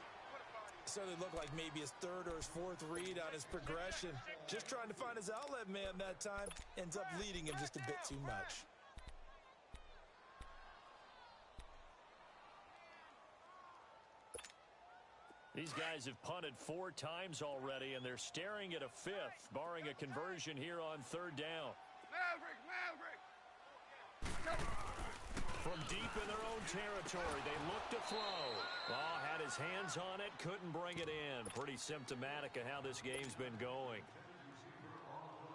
So they look like maybe his 3rd or his 4th read on his progression. Just trying to find his outlet man that time. Ends up leading him just a bit too much. These guys have punted 4 times already, and they're staring at a 5th, barring a conversion here on 3rd down. Maverick! From deep in their own territory, they look to throw. Oh, had his hands on it, couldn't bring it in. Pretty symptomatic of how this game's been going.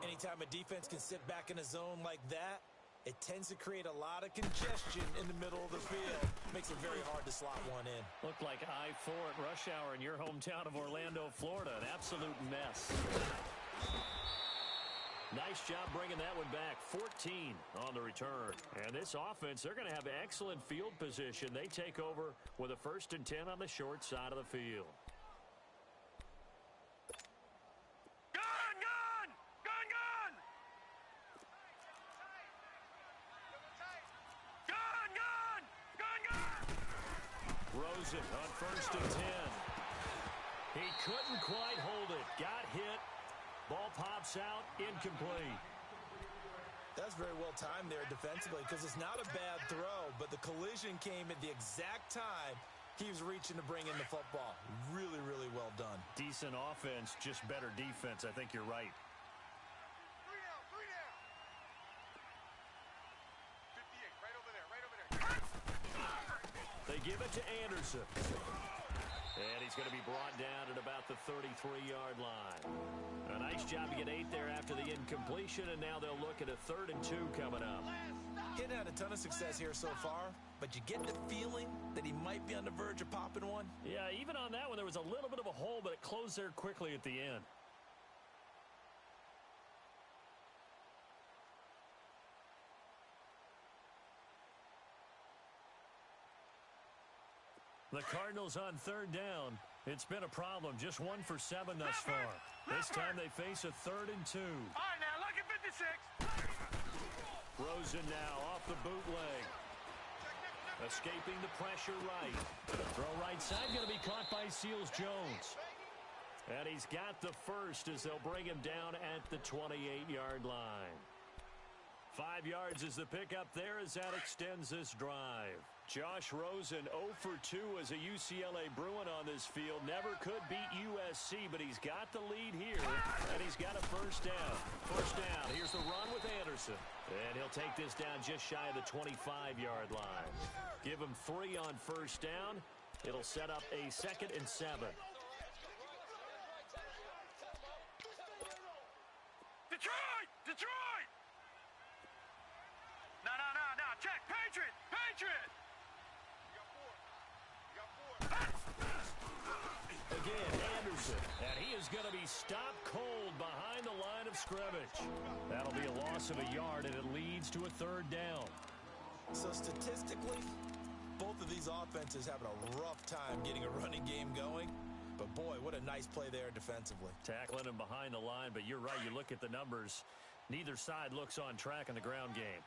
Anytime a defense can sit back in a zone like that, it tends to create a lot of congestion in the middle of the field. Makes it very hard to slot one in. Looked like I-4 at rush hour in your hometown of Orlando, Florida. An absolute mess. Nice job bringing that one back. 14 on the return. And this offense, they're going to have excellent field position. They take over with a 1st and 10 on the short side of the field. Rosen on 1st and 10. He couldn't quite hold it. Got hit. Ball pops out. Incomplete. That's very well timed there defensively because it's not a bad throw, but the collision came at the exact time he was reaching to bring in the football. Really, really well done. Decent offense, just better defense. I think you're right. 3 down. 58, right over there. They give it to Anderson. And he's going to be brought down at about the 33-yard line. A nice job to get 8 there after the incompletion, and now they'll look at a 3rd and 2 coming up. He hadn't had a ton of success here so far, but you get the feeling that he might be on the verge of popping one. Yeah, even on that one, there was a little bit of a hole, but it closed there quickly at the end. The Cardinals on third down. It's been a problem. Just 1 for 7 thus far. This time they face a 3rd and 2. All right, now, look at 56. Rosen now off the bootleg. Escaping the pressure right. Throw right side going to be caught by Seals-Jones. And he's got the first as they'll bring him down at the 28-yard line. 5 yards is the pickup there as that extends this drive. Josh Rosen 0 for 2 as a UCLA Bruin on this field. Never could beat USC, but he's got the lead here, and he's got a first down. First down. Here's the run with Anderson. And he'll take this down just shy of the 25-yard line. Give him 3 on first down. It'll set up a 2nd and 7. Detroit! Detroit! No. Check. Patriot! Patriot! Again, Anderson. And he is going to be stopped cold behind the line of scrimmage. That'll be a loss of a yard, and it leads to a 3rd down. So statistically, both of these offenses having a rough time getting a running game going. But, boy, what a nice play there defensively. Tackling him behind the line, but you're right. You look at the numbers. Neither side looks on track in the ground game.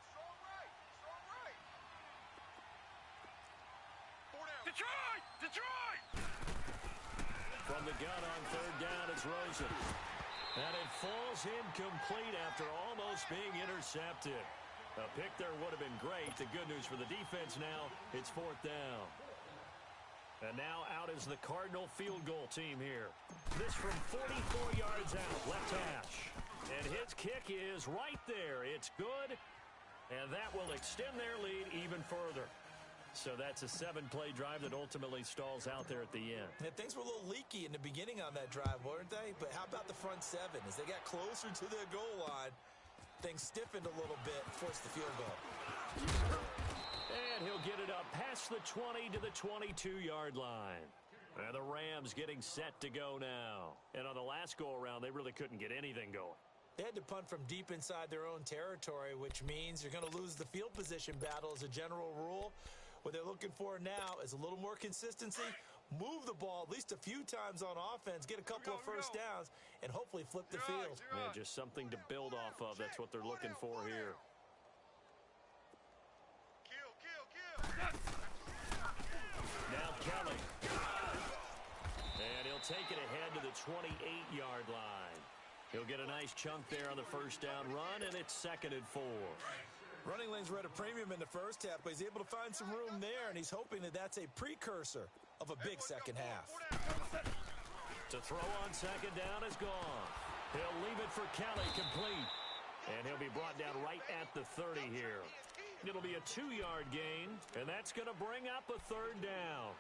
Detroit! Detroit! From the gun on 3rd down, it's Rosen. And it falls incomplete after almost being intercepted. A pick there would have been great. The good news for the defense now, it's 4th down. And now out is the Cardinal field goal team here. This from 44 yards out, left hash. And his kick is right there. It's good, and that will extend their lead even further. So that's a 7-play drive that ultimately stalls out there at the end. Yeah, things were a little leaky in the beginning on that drive, weren't they? But how about the front 7? As they got closer to their goal line, things stiffened a little bit, forced the field goal. And he'll get it up past the 20 to the 22-yard line. And the Rams getting set to go now. And on the last go-around, they really couldn't get anything going. They had to punt from deep inside their own territory, which means you're going to lose the field position battle as a general rule. What they're looking for now is a little more consistency, move the ball at least a few times on offense, get a couple of first downs, and hopefully flip the field. Yeah, just something to build off of. That's what they're looking for here. Now Kelly. And he'll take it ahead to the 28-yard line. He'll get a nice chunk there on the first down run, and it's 2nd and 4. Running lanes were at a premium in the first half, but he's able to find some room there, and he's hoping that that's a precursor of a big second half. To throw on 2nd down is gone. He'll leave it for Kelly, complete. And he'll be brought down right at the 30 here. It'll be a 2-yard gain, and that's going to bring up a 3rd down.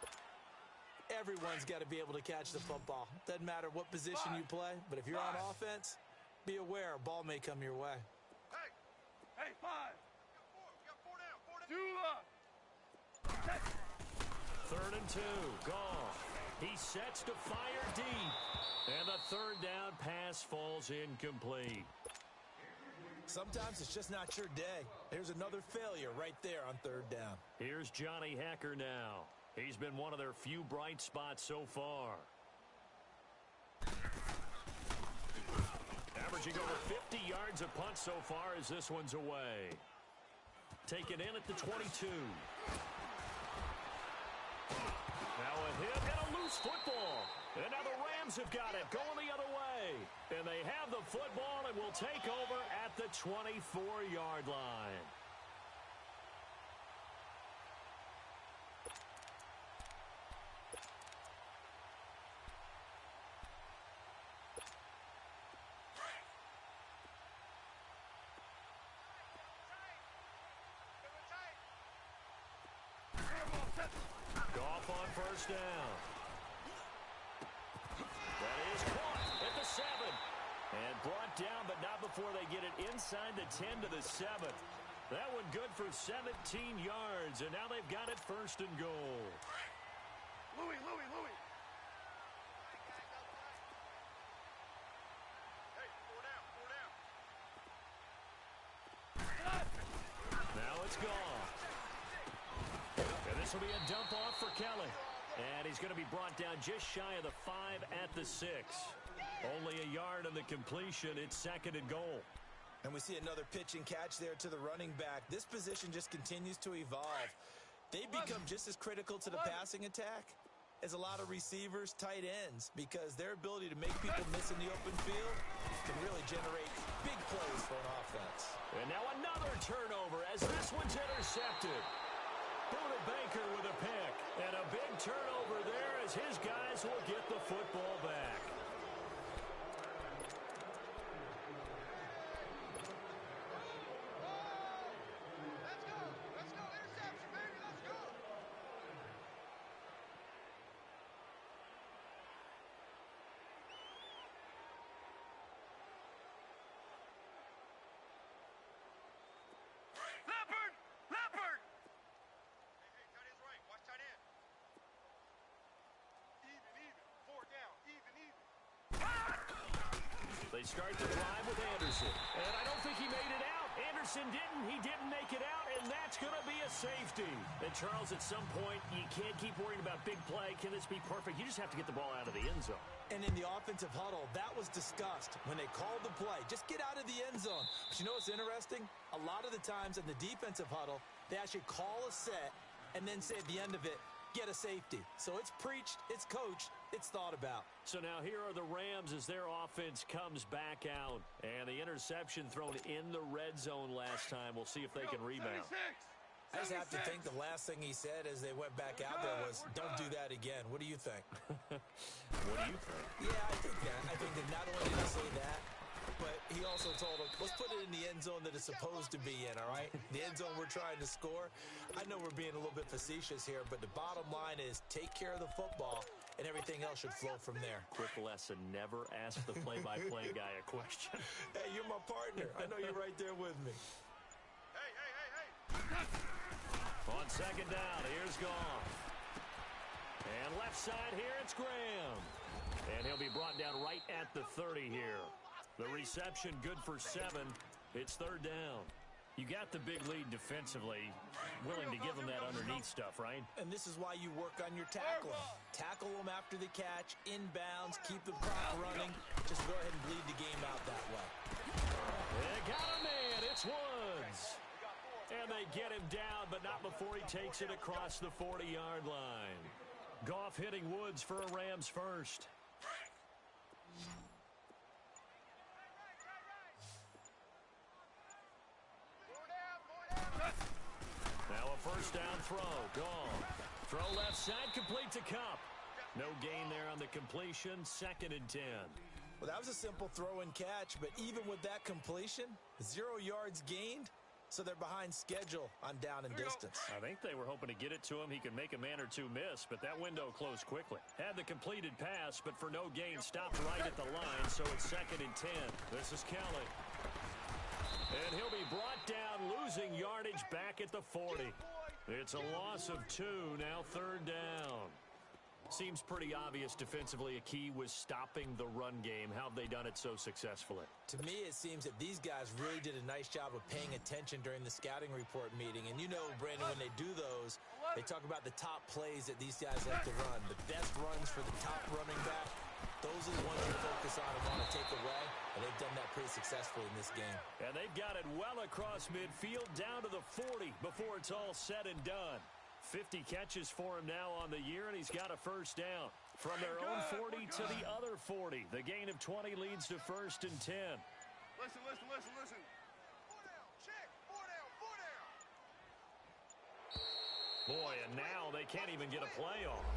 Everyone's got to be able to catch the football. Doesn't matter what position you play, but if you're on offense, be aware a ball may come your way. Hey, 5. Dula. 3rd and 2, gone. He sets to fire deep. And the 3rd down pass falls incomplete. Sometimes it's just not your day. There's another failure right there on 3rd down. Here's Johnny Hecker now. He's been one of their few bright spots so far. Averaging over 50 yards a punt so far as this one's away. Taken in at the 22. Now a hit and a loose football. And now the Rams have got it going the other way. And they have the football and will take over at the 24-yard line. Goff on first down. That is caught at the 7. And brought down, but not before they get it inside the 10 to the 7. That one good for 17 yards, and now they've got it 1st and goal. Louis. Hey, 4 down. Now it's gone. And this will be a dump off for Kelly. And he's going to be brought down just shy of the 5 at the 6. Only a yard on the completion. It's 2nd and goal. And we see another pitch and catch there to the running back. This position just continues to evolve. They become just as critical to the passing attack as a lot of receivers, tight ends, because their ability to make people miss in the open field can really generate big plays for an offense. And now another turnover as this one's intercepted. Buda Baker with a pick. And a big turnover there as his guys will get the football back. They start the drive with Anderson. And I don't think he made it out. Anderson didn't. He didn't make it out, and that's going to be a safety. And, Charles, at some point, you can't keep worrying about big play. Can this be perfect? You just have to get the ball out of the end zone. And in the offensive huddle, that was discussed when they called the play. Just get out of the end zone. But you know what's interesting? A lot of the times in the defensive huddle, they actually call a set and then say at the end of it, get a safety. So it's preached, it's coached, it's thought about. So now here are the Rams as their offense comes back out. And the interception thrown in the red zone last time. We'll see if they can rebound. 76. I just have to think the last thing he said as they went back out there was, don't do that again. What do you think? What do you think? Yeah, I think that. I think that not only did he say that, but he also told him, let's put it in the end zone that it's supposed to be in, all right? The end zone we're trying to score. I know we're being a little bit facetious here, but the bottom line is take care of the football, and everything else should flow from there. Quick lesson, never ask the play-by-play guy a question. Hey, you're my partner. I know you're right there with me. Hey. On 2nd down, here's Goff. And left side here, it's Graham. And he'll be brought down right at the 30 here. The reception good for 7. It's 3rd down. You got the big lead defensively. Willing to give them that underneath stuff, right? And this is why you work on your tackling. Tackle them after the catch, inbounds, keep the clock running. Just go ahead and bleed the game out that way. They got a man. It's Woods. And they get him down, but not before he takes it across the 40-yard line. Goff hitting Woods for a Rams first. Now a first down throw. Gone. Throw left side, complete to Cup. No gain there on the completion. 2nd and 10. Well, that was a simple throw and catch, but even with that completion, 0 yards gained. So they're behind schedule on down and distance. I think they were hoping to get it to him. He could make a man or two miss, but that window closed quickly. Had the completed pass, but for no gain, stopped right at the line, so it's 2nd and 10. This is Kelly. And he'll be brought down, losing yardage back at the 40. It's a loss of 2, now 3rd down. Seems pretty obvious defensively a key was stopping the run game. How have they done it so successfully? To me, it seems that these guys really did a nice job of paying attention during the scouting report meeting. And you know, Brandon, when they do those, they talk about the top plays that these guys like to run. The best runs for the top running back, those are the ones you focus on and want to take away. And they've done that pretty successfully in this game. And they've got it well across midfield down to the 40 before it's all said and done. 50 catches for him now on the year, and he's got a first down. From their own 40 to the other 40. The gain of 20 leads to 1st and 10. Listen. 4 down. Check. 4 down. Boy, and now they can't even get a play off.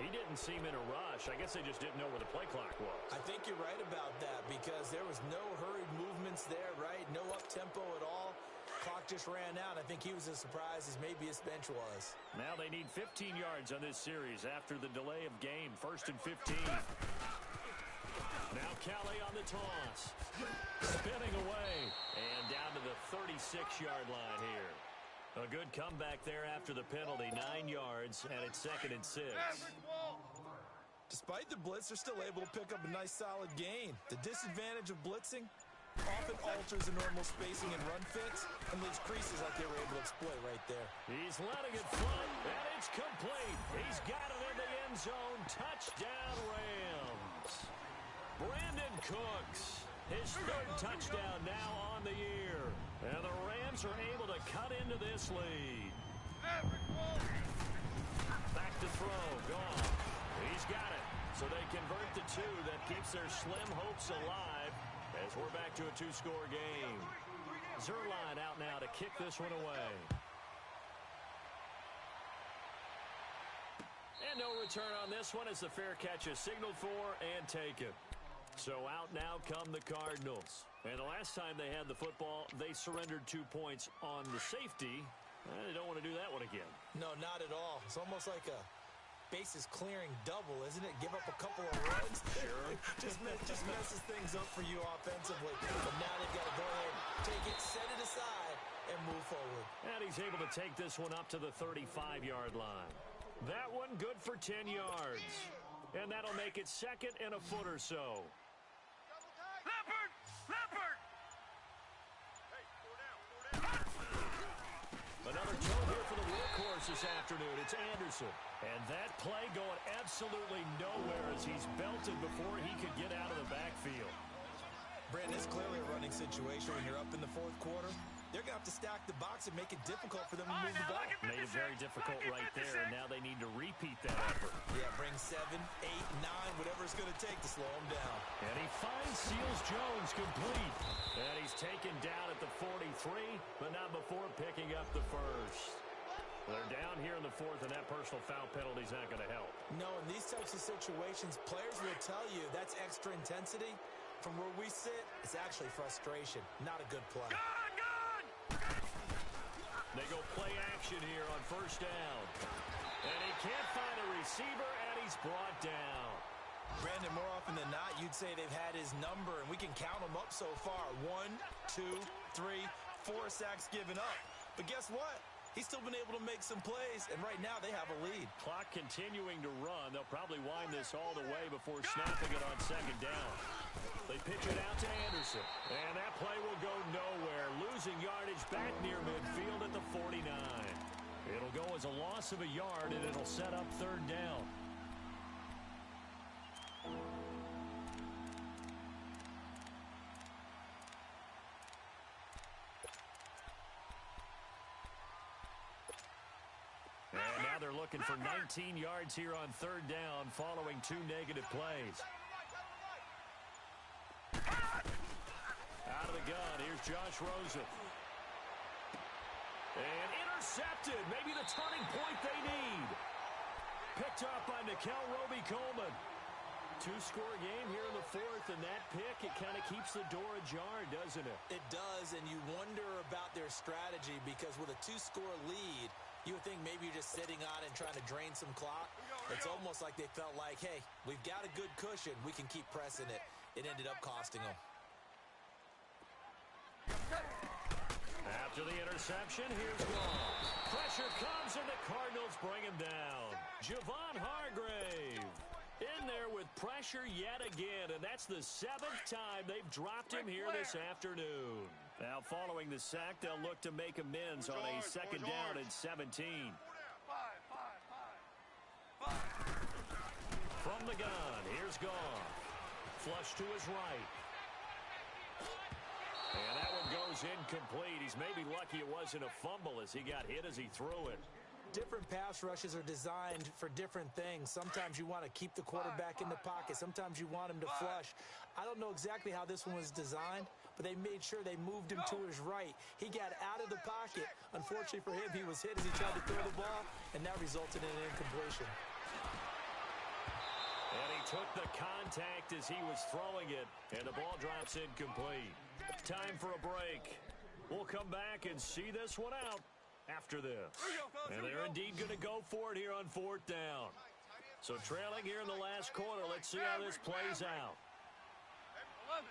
He didn't seem in a rush. I guess they just didn't know where the play clock was. I think you're right about that because there was no hurried movements there, right? No up-tempo at all. Clock just ran out. I think he was as surprised as maybe his bench was. Now they need 15 yards on this series after the delay of game. 1st and 15. Now Kelly on the toss. Spinning away. And down to the 36-yard line here. A good comeback there after the penalty. 9 yards, and it's 2nd and 6. Despite the blitz, they're still able to pick up a nice solid gain. The disadvantage of blitzing, often alters the normal spacing and run fits and leaves creases like they were able to exploit right there. He's letting it fly, and it's complete. He's got it in the end zone. Touchdown, Rams. Brandon Cooks, his third touchdown now on the year. And the Rams are able to cut into this lead. Back to throw, gone. He's got it. So they convert the two. That keeps their slim hopes alive as we're back to a two-score game. Zerline out now to kick this one away. And no return on this one as the fair catch is signaled for and taken. So out now come the Cardinals. And the last time they had the football, they surrendered 2 points on the safety. They don't want to do that one again. No, not at all. It's almost like a bases clearing double, isn't it? Give up a couple of runs. Sure. just messes things up for you offensively. But now they've got to go ahead, take it, set it aside, and move forward. And he's able to take this one up to the 35-yard line. That one good for 10 yards. And that'll make it second and a foot or so. Leopard! Leopard! Another toe here for the workhorse this afternoon. It's Anderson. And that play going absolutely nowhere as he's belted before he could get out of the backfield. Brandon, it's clearly a running situation when you're up in the fourth quarter. They're going to have to stack the box and make it difficult for them to move the ball. Made it very difficult right there, and now they need to repeat that effort. Yeah, bring 7, 8, 9, whatever it's going to take to slow them down. And he finds Seals Jones complete. And he's taken down at the 43, but not before picking up the first. They're down here in the fourth, and that personal foul penalty is not going to help. No, in these types of situations, players will tell you that's extra intensity. From where we sit, it's actually frustration, not a good play. They go play action here on first down. And he can't find a receiver, and he's brought down. Brandon, more often than not, you'd say they've had his number, and we can count them up so far. 1, 2, 3, 4 sacks given up. But guess what? He's still been able to make some plays, and right now they have a lead. Clock continuing to run. They'll probably wind this all the way before snapping it on second down. They pitch it out to Anderson, and that play will go nowhere. Losing yardage back near midfield at the 49. It'll go as a loss of a yard, and it'll set up third down. And now they're looking for 19 yards here on third down following 2 negative plays. Out of the gun, here's Josh Rosen. And intercepted, maybe the turning point they need. Picked up by Nickel Roby-Coleman. 2-score game here in the fourth, and that pick, it kind of keeps the door ajar, doesn't it? It does, and you wonder about their strategy because with a 2-score lead, you would think maybe you're just sitting on and trying to drain some clock. It's almost like they felt like, hey, we've got a good cushion. We can keep pressing it. It ended up costing them. After the interception, here's Long. Pressure comes, and the Cardinals bring him down. Javon Hargrave in there with pressure yet again, and that's the 7th time they've dropped him here this afternoon. Now, following the sack, they'll look to make amends on a second down and 17. From the gun, here's Goff. Flush to his right. And that one goes incomplete. He's maybe lucky it wasn't a fumble as he got hit as he threw it. Different pass rushes are designed for different things. Sometimes you want to keep the quarterback in the pocket. Sometimes you want him to flush. I don't know exactly how this one was designed, but they made sure they moved him to his right. He got out of the pocket. Unfortunately for him, he was hit as he tried to throw the ball, and that resulted in an incompletion. And he took the contact as he was throwing it, and the ball drops incomplete. Time for a break. We'll come back and see this one out after this. And they're indeed going to go for it here on fourth down. So trailing here in the last quarter, let's see how this plays out. 11.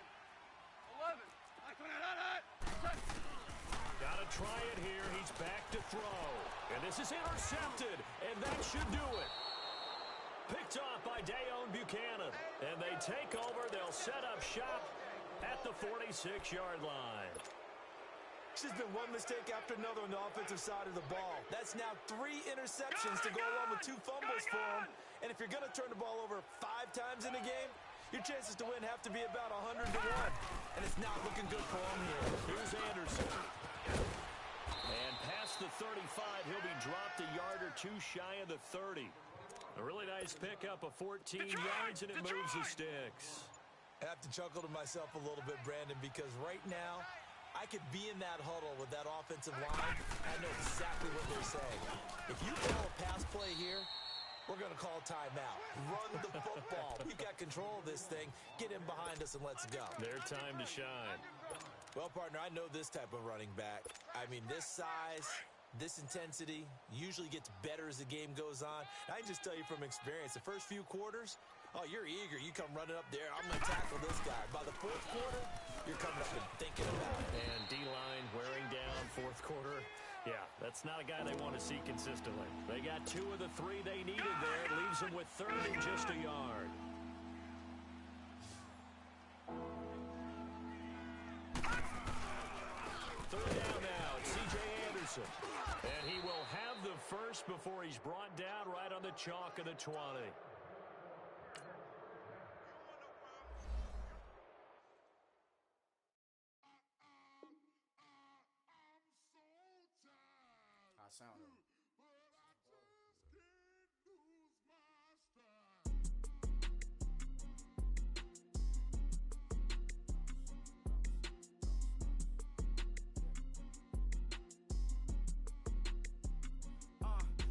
Got to try it here. He's back to throw. And this is intercepted, and that should do it. Picked off by Dayon Buchanan. And they take over. They'll set up shop at the 46-yard line. There's been one mistake after another on the offensive side of the ball. That's now 3 interceptions to go along with 2 fumbles for him. And if you're going to turn the ball over 5 times in a game, your chances to win have to be about 100 to 1. And it's not looking good for him here. Here's Anderson. And past the 35, he'll be dropped a yard or 2 shy of the 30. A really nice pickup of 14 yards, and it moves the sticks. I have to chuckle to myself a little bit, Brandon, because right now, I could be in that huddle with that offensive line. I know exactly what they're saying. If you call a pass play here, we're going to call timeout. Run the football. We've got control of this thing. Get in behind us and let's go. Their time to shine. Well, partner, I know this type of running back. I mean, this size, this intensity usually gets better as the game goes on. I can just tell you from experience, the first few quarters, oh, you're eager. You come running up there. I'm going to tackle this guy. By the 4th quarter, you're coming up and thinking about it. And D-line wearing down 4th quarter. Yeah, that's not a guy they want to see consistently. They got 2 of the 3 they needed there. It leaves them with 3rd and just a yard. Third down now, C.J. Anderson. And he will have the first before he's brought down right on the chalk of the 20. I sound it.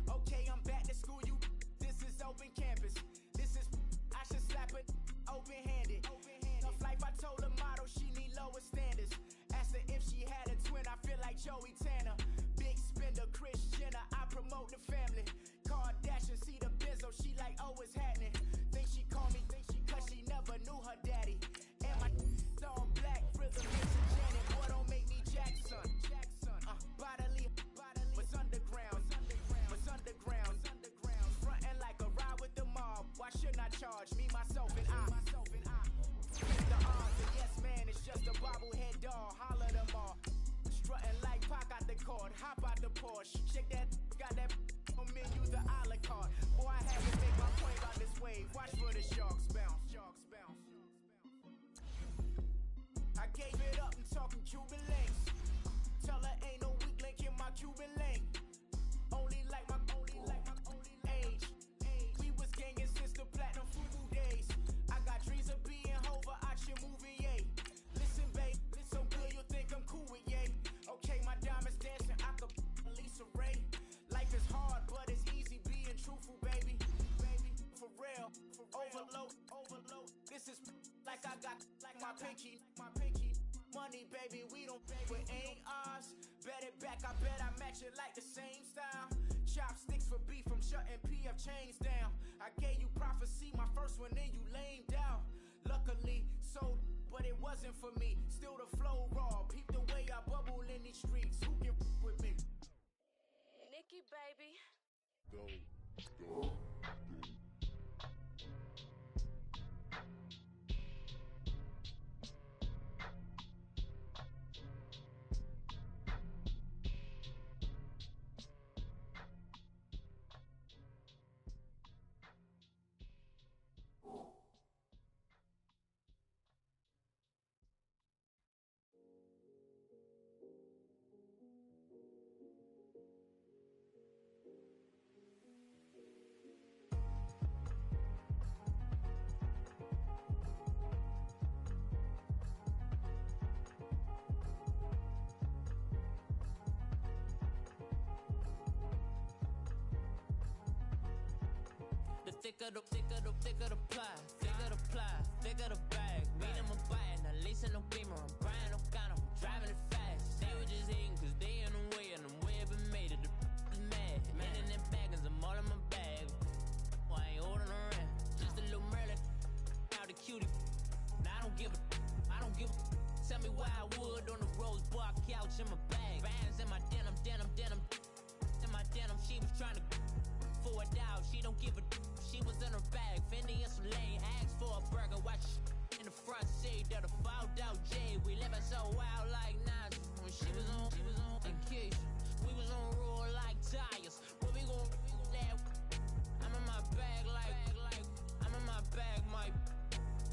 Okay, I'm back to school, you. This is open campus. This is, I should slap it open-handed. Tough life, I told her model she need lower standards. Asked her if she had a twin, I feel like Joey Tanner. Big spender, Kris Jenner, I promote the family. Kardashian, see the Benzo, she like, oh, it's happening. Think she call me, cause she never knew her daddy. And my all black, rhythm is a Janet. Boy, don't make me Jackson. Bodily, was underground. Frontin' like a ride with the mob. Why shouldn't I charge me, myself, and I? The odds, and yes, man, it's just a bobblehead doll. Holler them all. Strutting like Pac out the court, hop out the Porsche. Shake that, got that on menu, the a la carte. Boy, I had to make my point out this wave. Watch for the sharks bounce. I gave it up and talking Cuban links. Tell her ain't no weak link in my Cuban link. Only like my age. We was gangin' since the platinum Fubu days. I got dreams of being Hova out your movie, yay. Listen, babe, so good you think I'm cool with yay. Okay, my diamonds dancing, I could Lisa Ray. Life is hard, but it's easy being truthful, baby. For real, overload. This is like I got like my pinky. Money, baby, we don't pay, but ain't ours. Bet it back, I bet I match it like the same style. Chopsticks for beef, I'm shutting PF chains down. I gave you prophecy, my first one, then you lamed out. Luckily, sold, but it wasn't for me. Still the flow raw, peep the way I bubble in these streets. Who can with me? Nikki, baby. Go. Thicker the pie, thicker the bag. Mean I'm a buyer, not leasing no beamer. I'm buying no gun, I'm driving it fast. They were just hating cause they in the way, and I'm way up and made it. The is mad. Man in them baggins, I'm all in my bag. Why I ain't holding around? Just a little Merlin, out the cutie. Now I don't give a. Tell me why I would on the rose bar couch in my bag. Bands in my denim. In my denim, she was trying to for a doubt. She don't give a. She was in her bag, Fendi and some lane. Asked for a burger, watch in in the front seat of the fouled out J. We living so wild like Nas. When she was on vacation, we was on roll like tires. What we gon' that? I'm in my bag like I'm in my bag, my.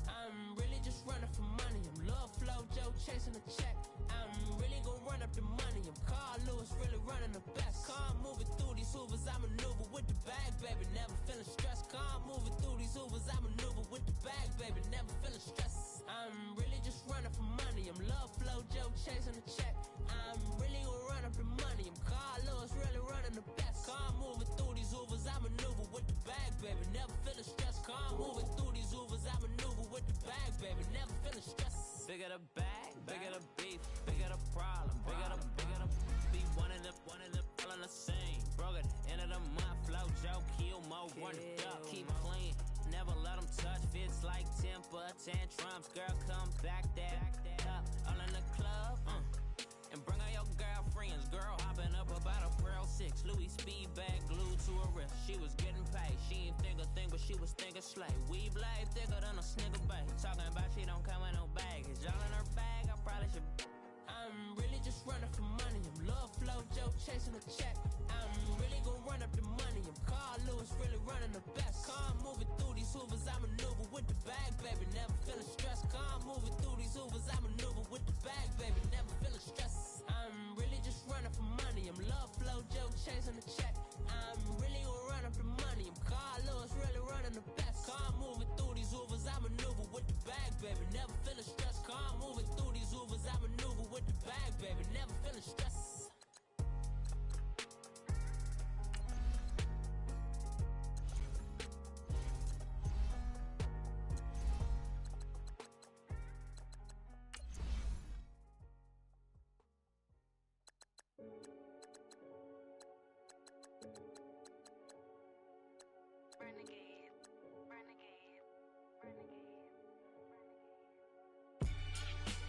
I'm really just running for money. I'm love flow, Joe chasing the check. I'm really gon' run up the money. I'm Carl Lewis, really running the best. Car moving through these Hoovers, I maneuver with the bag, baby. Never feeling stressed. Car moving through these Hoovers, I maneuver with the bag, baby. Never feeling stressed. I'm really just running for money. I'm love flow, Joe chasing the check. I'm really gon' run up the money. I'm Carl Lewis, really running the best. Car moving through these Hoovers, I maneuver with the bag, baby. Never feeling stressed. Car moving through these Hoovers, I maneuver with the bag, baby. Never feeling stressed. Bigger the bag, bigger the beef, bigger the problem, bigger the be one in the all in the same. Broke at the end of the month, flow Joe, kill mo, run it up, keep clean. Never let them touch, fits like temper tantrums. Girl, come back that up, all in the club, and bring all your girlfriends. Girl hopping up about a Pearl 6, Louis speed bag glued to her wrist. She was getting paid, she ain't think a thing, but she was thinking slay. We blade thicker than a snigger bag. Talking about she don't come with no baggage. All in her bag, I probably should. I'm really just running for money. I'm love flow, Joe chasing the check. I'm really gon' run up the money. I'm Carl Lewis, really running the best. Car moving through these Hoovers, I maneuver with the bag, baby. Never feeling stressed. Car moving through these Hoovers, I maneuver with the bag, baby. Never feeling stressed. I'm really just running for money. I'm love flow, Joe chasing the check. I'm really gon' run up the money. I'm Carl Lewis, really running the best. Car moving through these Hoovers, I maneuver with the bag, baby. Never feeling stressed. Car moving through these Hoovers, I maneuver with the bag, baby. Never feeling stressed.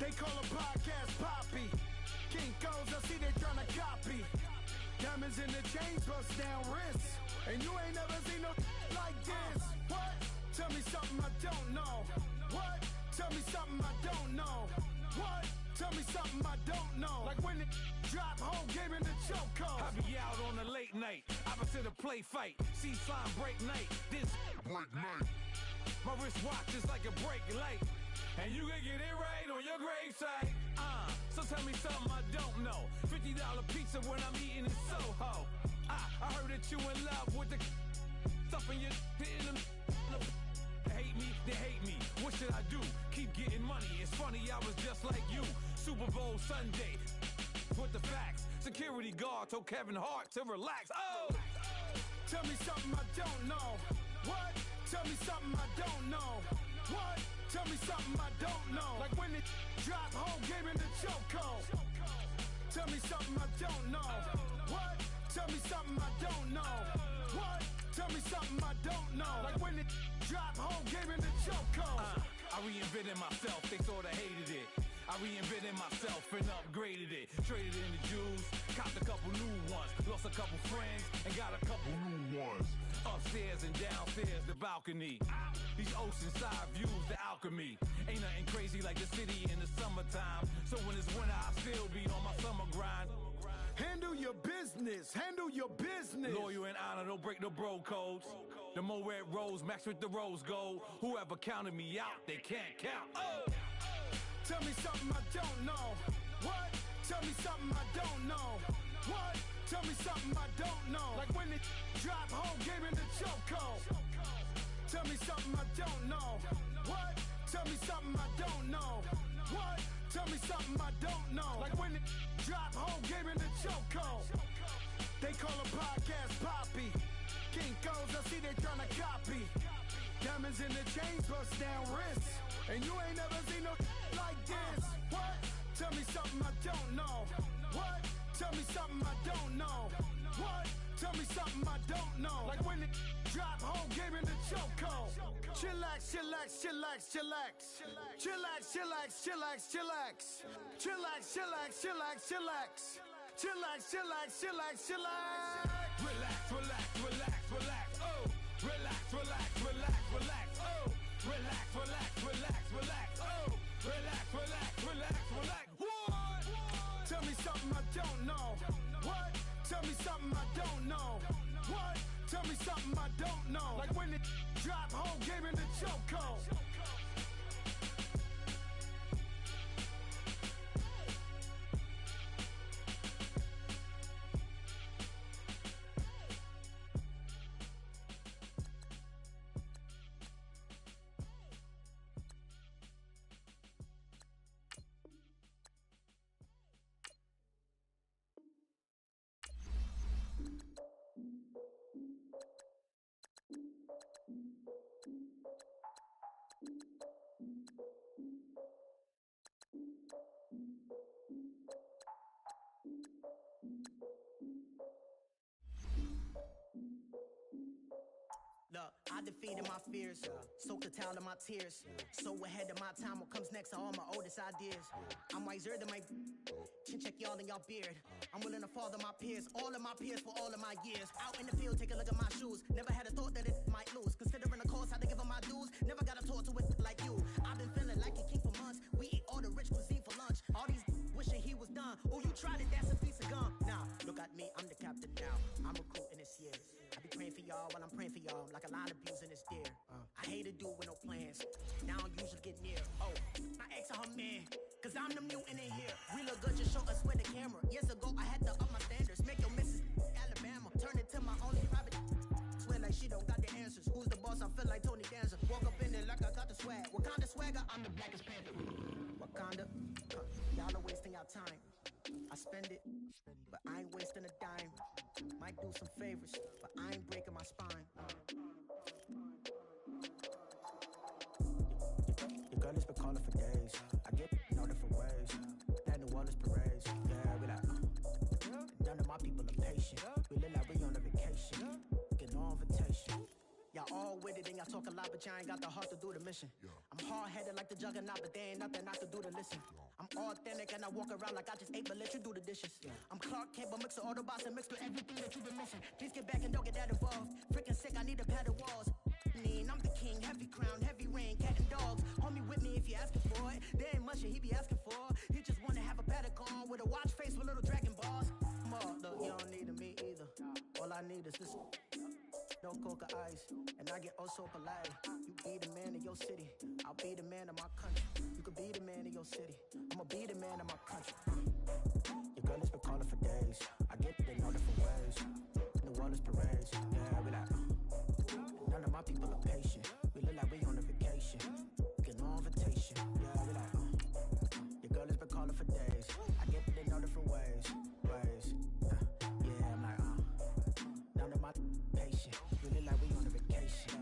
They call a podcast Poppy. Kinkos, I see they tryna copy. Diamonds in the chains, bust down wrists. And you ain't never seen no like this. What? Tell me something I don't know. What? Tell me something I don't know. What? Tell me something I don't know. Like when it drop home, game in the chokehold. I be out on a late night, opposite a play fight. See slime break night, this break night. My wristwatch is like a break light. And you can get it right on your gravesite. So tell me something I don't know. $50 pizza when I'm eating in Soho. I heard that you in love with the stuff in your in them. Hate me, they hate me. What should I do? Keep getting money. It's funny, I was just like you. Super Bowl Sunday. With the facts. Security guard told Kevin Hart to relax. Oh! Tell me something I don't know. What? Tell me something I don't know. What? Tell me something I don't know. Like when it drop home, game in the chokehold. Tell me something I don't know. What? Tell me something I don't know. What? Tell me something I don't know. Like when it drop home, game in the chokehold. I reinvented myself, they sorta hated it. I reinvented myself and upgraded it. Traded in the Jews, copped a couple new ones. Lost a couple friends and got a couple new ones. Upstairs and downstairs, the balcony. These oceanside views, the alchemy. Ain't nothing crazy like the city in the summertime. So when it's winter, I still be on my summer grind. Handle your business, handle your business. Loyal and honor, don't break the bro codes. The more red rose, match with the rose gold. Whoever counted me out, they can't count. Oh! Tell me something I don't know. What? Tell me something I don't know. What? Tell me something I don't know. Like when it drop home, game in the chokehold. Tell me something I don't know. What? Tell me something I don't know. What? Tell me something I don't know. Like when it drop home, game in the chokehold. They call a podcast Poppy. Kinkos, I see they tryna copy. Diamonds in the chains, bust down wrists. And you ain't never seen no like this. What? Tell me something I don't know. What? Tell me something I don't know. What? Tell me something I don't know. Like when it drop home, game in the chokehold. Chillax, chillax, chillax, chillax. Chillax, chillax, chillax, chillax. Chillax, chillax, chillax, chillax. Chillax, chillax, chillax, chillax. Relax, relax, relax, relax. Oh! Relax, relax, relax, relax. Oh! Relax, relax, relax, relax. me something I don't know. What? Tell me something I don't know. Like when it drop, whole game in the chokehold. Look, I defeated my fears, soaked the towel in my tears. So ahead of my time, what comes next are all my oldest ideas. I'm wiser than my chin check y'all in y'all beard. I'm willing to father my peers, all of my peers for all of my years. Out in the field, take a look at my shoes. Never had a thought that it might lose. Considering the cost, had to give them my dues. Never got a talk to it like you. I've been feeling like a king for months. We eat all the rich cuisine for lunch. All these wishing he was done. Oh, you tried it, that's a piece of gum. Now, look at me, I'm the captain now. I'm recruiting this year. I be praying for y'all while I'm praying for y'all. Like a lot of abusing this deer. I hate a dude with no plans. Now I don't usually get near. Oh, my ex are her man. Cause I'm the mutant in here. We look good, just show us where the camera. Years ago, I had to up my standards. Make your missus Alabama. Turn it to my only private. Swear like she don't got the answers. Who's the boss? I feel like Tony Danza. Walk up in there like I got the swag. Wakanda swagger, I'm the blackest panther. Wakanda, y'all are wasting your time. I spend it, but I ain't wasting a dime. Might do some favors, but I ain't breaking my spine. Your girl has been calling for days. I get in all different ways. That New Orleans parades. Yeah, we like, none of my people are patient. We look like we on a vacation. Get no invitation. Y'all all with it and y'all talk a lot, but y'all ain't got the heart to do the mission. I'm hard-headed like the juggernaut, but there ain't nothing I can do to listen. I'm authentic and I walk around like I just ate, but let you do the dishes. I'm Clark Kent, but mix the Autobots and mix with everything that you've been missing. Please get back and don't get that involved. Freaking sick, I need a padded walls. I'm the king, heavy crown, heavy rain, cat and dogs. Homie with me if you asking for it. There ain't much that he be asking for. He just wanna have a paddock on with a watch face with little dragon balls. Look, you don't need me either. All I need is this. No coca ice, and I get oh so polite. You be the man of your city, I'll be the man of my country. You could be the man of your city, I'ma be the man of my country. Your girl has been calling for days. I get it in all different ways. New Orleans parades, yeah, we like. None of my people are patient. We look like we on a vacation. Get no invitation, yeah, we like. Your girl has been calling for days. I get it in all different ways. Yeah, I'm like, none of my patient. We look like we on a vacation.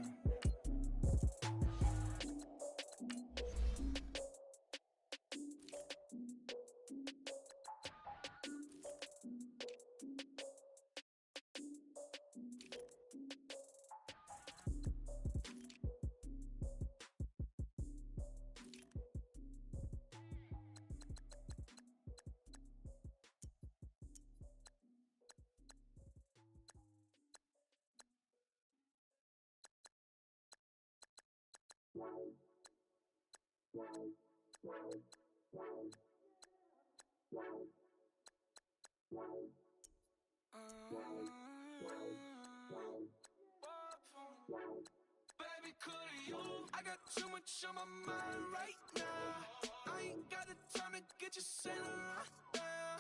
Baby, could you? I got too much on my mind right now. I ain't got the time to get you sailing right now.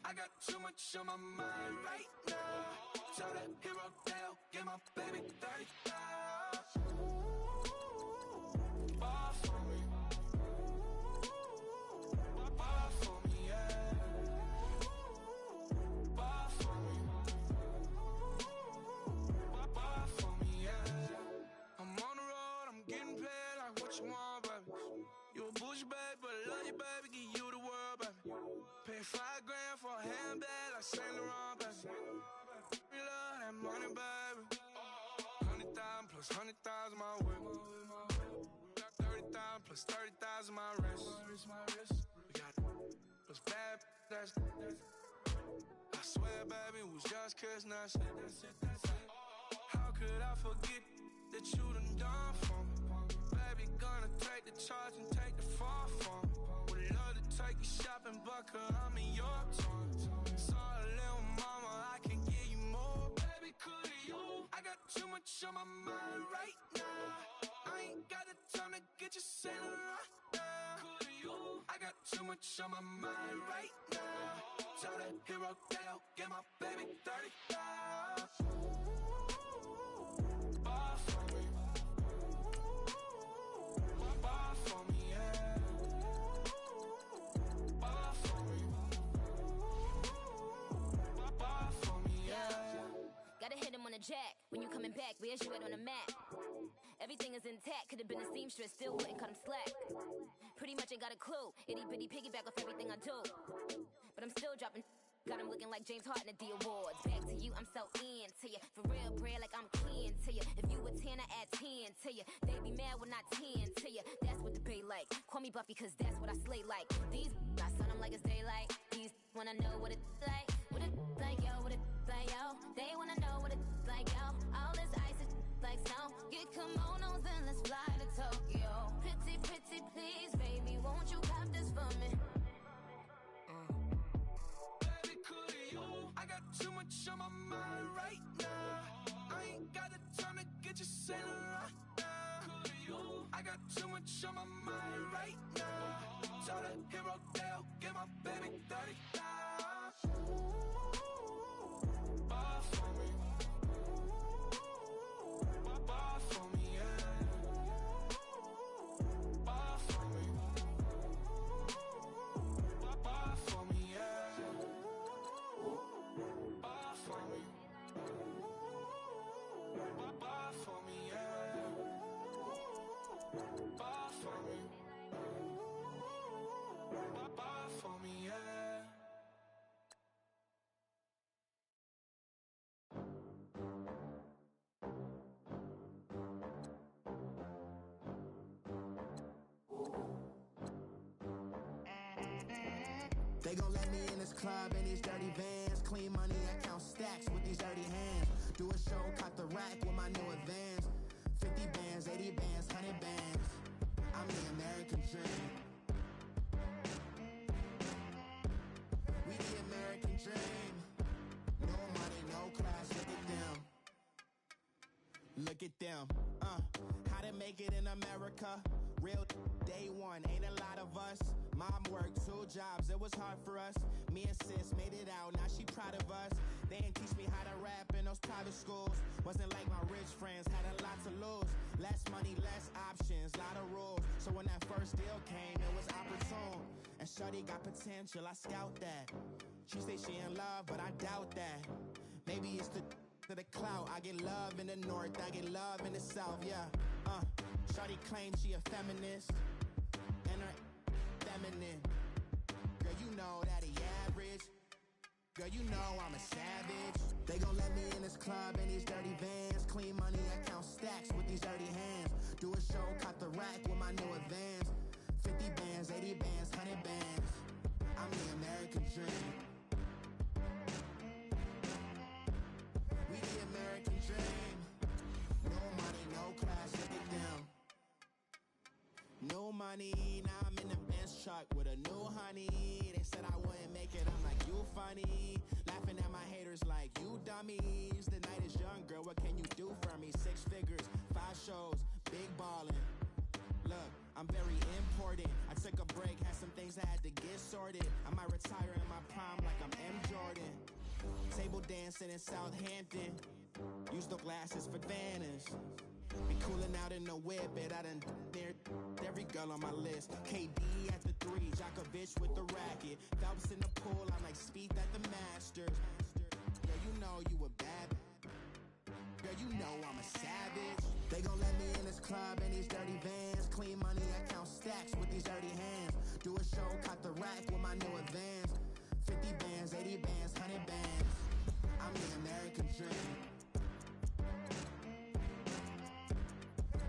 I got too much on my mind right now. Tell that hero Dale, get my baby 30,000. Ball for me. Ball for me, yeah. Ball for me. Ball for me, yeah. I'm on the road, I'm getting paid like what you want, baby. You a bougie, baby, but I love you, baby. Give you the world, baby. Pay $5 grand for a handbag like Saint Laurent, baby. We love that money, baby. 100,000 plus 100,000 my way. Got 30,000 plus 30,000 my wrist. We got those bad, that's I swear, baby, it was just kissing us. How could I forget that you done for me? Baby, gonna take the charge and take the fall for me. Would love to take you shopping, but I'm in your town. Saw a little mama, I got too much on my mind right now. I ain't got the time to get you sailing right now. I got too much on my mind right now. Tell the hero that I'll get my baby 35. Bar for me. Bar for me, yeah. Bar for me. Bar for me, yeah. Gotta hit him on the jack. When you coming back, where's you at on the map? Everything is intact, could've been a seamstress, still wouldn't cut him slack. Pretty much ain't got a clue, itty bitty piggyback off everything I do. But I'm still dropping, got him looking like James Harden at the awards. Back to you, I'm so into you. For real, bread, like I'm kin to you. If you a 10, I add 10 to you. They be mad when I 10 to you. That's what the bay like. Call me Buffy, cause that's what I slay like. These, I son them like it's daylight. These, wanna know what it's like. What it like, yo, what it like, yo. They wanna know what it's like, yo. All this ice is like snow. Get kimonos and let's fly to Tokyo. Pretty, pretty, please, baby, won't you pop this for me? Baby, could you? I got too much on my mind right now. I ain't got the time to get you sailing right now. Could you? I got too much on my mind right now. Tell the hero that I'll get my baby 35. Bar for me. Bar for me, yeah. Bar for me. Bar for me, yeah. Bar for me. Bar for me, yeah. Bar for me. Bar for me, yeah. They gon' let me in this club in these dirty vans. Clean money, I count stacks with these dirty hands. Do a show, cut the rack with my new advance. 50 bands, 80 bands, 100 bands. I'm the American dream. We the American dream. No money, no class, look at them. Look at them, how to make it in America. Real day one, ain't a lot of us. Mom worked 2 jobs, it was hard for us. Me and sis made it out, now she proud of us. They didn't teach me how to rap in those private schools. Wasn't like my rich friends, had a lot to lose. Less money, less options, lot of rules. So when that first deal came, it was opportune. And shorty got potential, I scout that. She say she in love, but I doubt that. Maybe it's to the clout. I get love in the north, I get love in the south, yeah. Shorty claims she a feminist, and her feminine. Girl, you know that he average. Girl, you know I'm a savage. They gon' let me in this club in these dirty vans. Clean money, I count stacks with these dirty hands. Do a show, cut the rack with my new advance. 50 bands, 80 bands, 100 bands. I'm the American dream. We the American dream. No money, no class, look at them. No money, now I'm in the Benz truck with a new honey. They said I wouldn't make it, I'm like, you funny. Laughing at my haters like, you dummies. The night is young, girl, what can you do for me? 6 figures, 5 shows, big ballin'. Look, I'm very important. I took a break, had some things I had to get sorted. I might retire in my prime like I'm M. Jordan. Table dancing in Southampton. Use the glasses for Vannas. Be coolin' out in the whip, and I done there every girl on my list. KD at the 3, Djokovic with the racket. Phelps in the pool, I'm like Speed at the Masters. Girl, you know you a bad. Girl, you know I'm a savage. They gon' let me in this club in these dirty vans. Clean money, I count stacks with these dirty hands. Do a show, cut the rack with my new advance. 50 bands, 80 bands, 100 bands. I'm the American dream.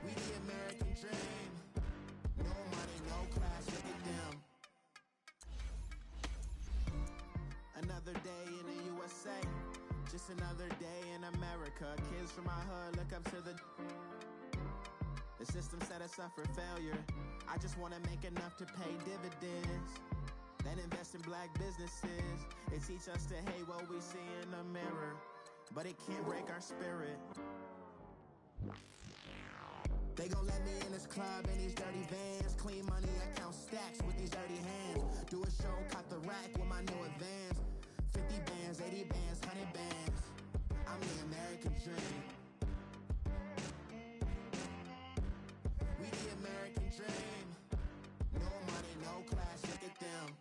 We the American dream. No money, no class, look at them. Another day in the USA. Just another day in America. Kids from my hood look up to the system set us up for failure. I just want to make enough to pay dividends, then invest in black businesses. They teach us to hate what we see in the mirror, but it can't break our spirit. They gon' let me in this club in these dirty vans. Clean money, I count stacks with these dirty hands. Do a show, caught the rack with my new advance. 50 bands, 80 bands, 100 bands. I'm the American dream. We the American dream. No money, no class, look at them.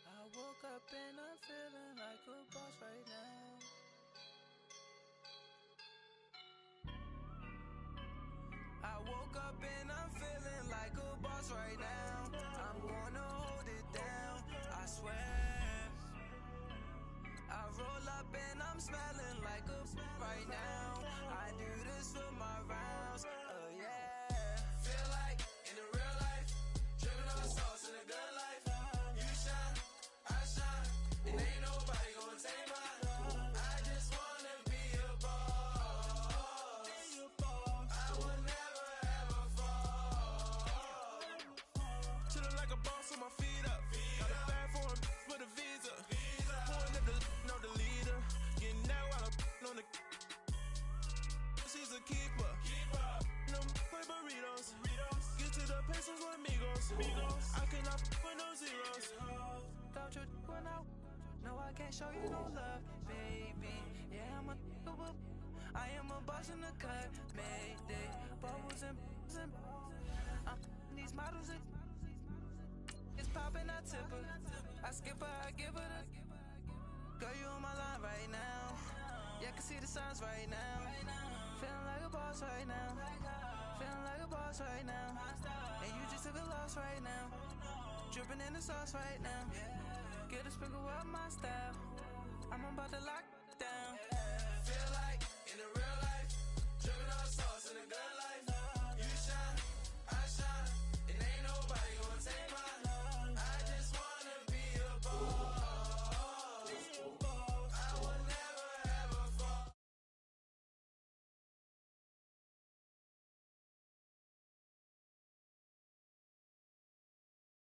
I woke up and I'm feeling like a boss right now. I woke up and I'm feeling like a boss right now. I'm gonna hold it down, I swear. I roll up and I'm smelling like a right now. I do this for my rounds, oh yeah. Feel like in the real life, dripping on sauce in the good life. You shine, I shine, and ain't nobody gonna take mine. I just wanna be a boss. I will never ever fall. Chillin' like a boss with my feet up. Got a bag for him with a visa. Pulling up the know the leader. Getting that while I'm on the. She's a keeper. No play burritos. Get to the pesos with amigos. I cannot with no zeros. Don't you when no, I can't show you no love, baby. Yeah, I am a boss in the cut. Mayday, bubbles and these models. It's poppin', I tip her. I skip her, I give her the. Girl, you on my line right now. Yeah, I can see the signs right now. Feeling like a boss right now. Feeling like a boss right now. And you just took a loss right now. Dripping in the sauce right now. Get a sprinkle up my style. I'm about to lock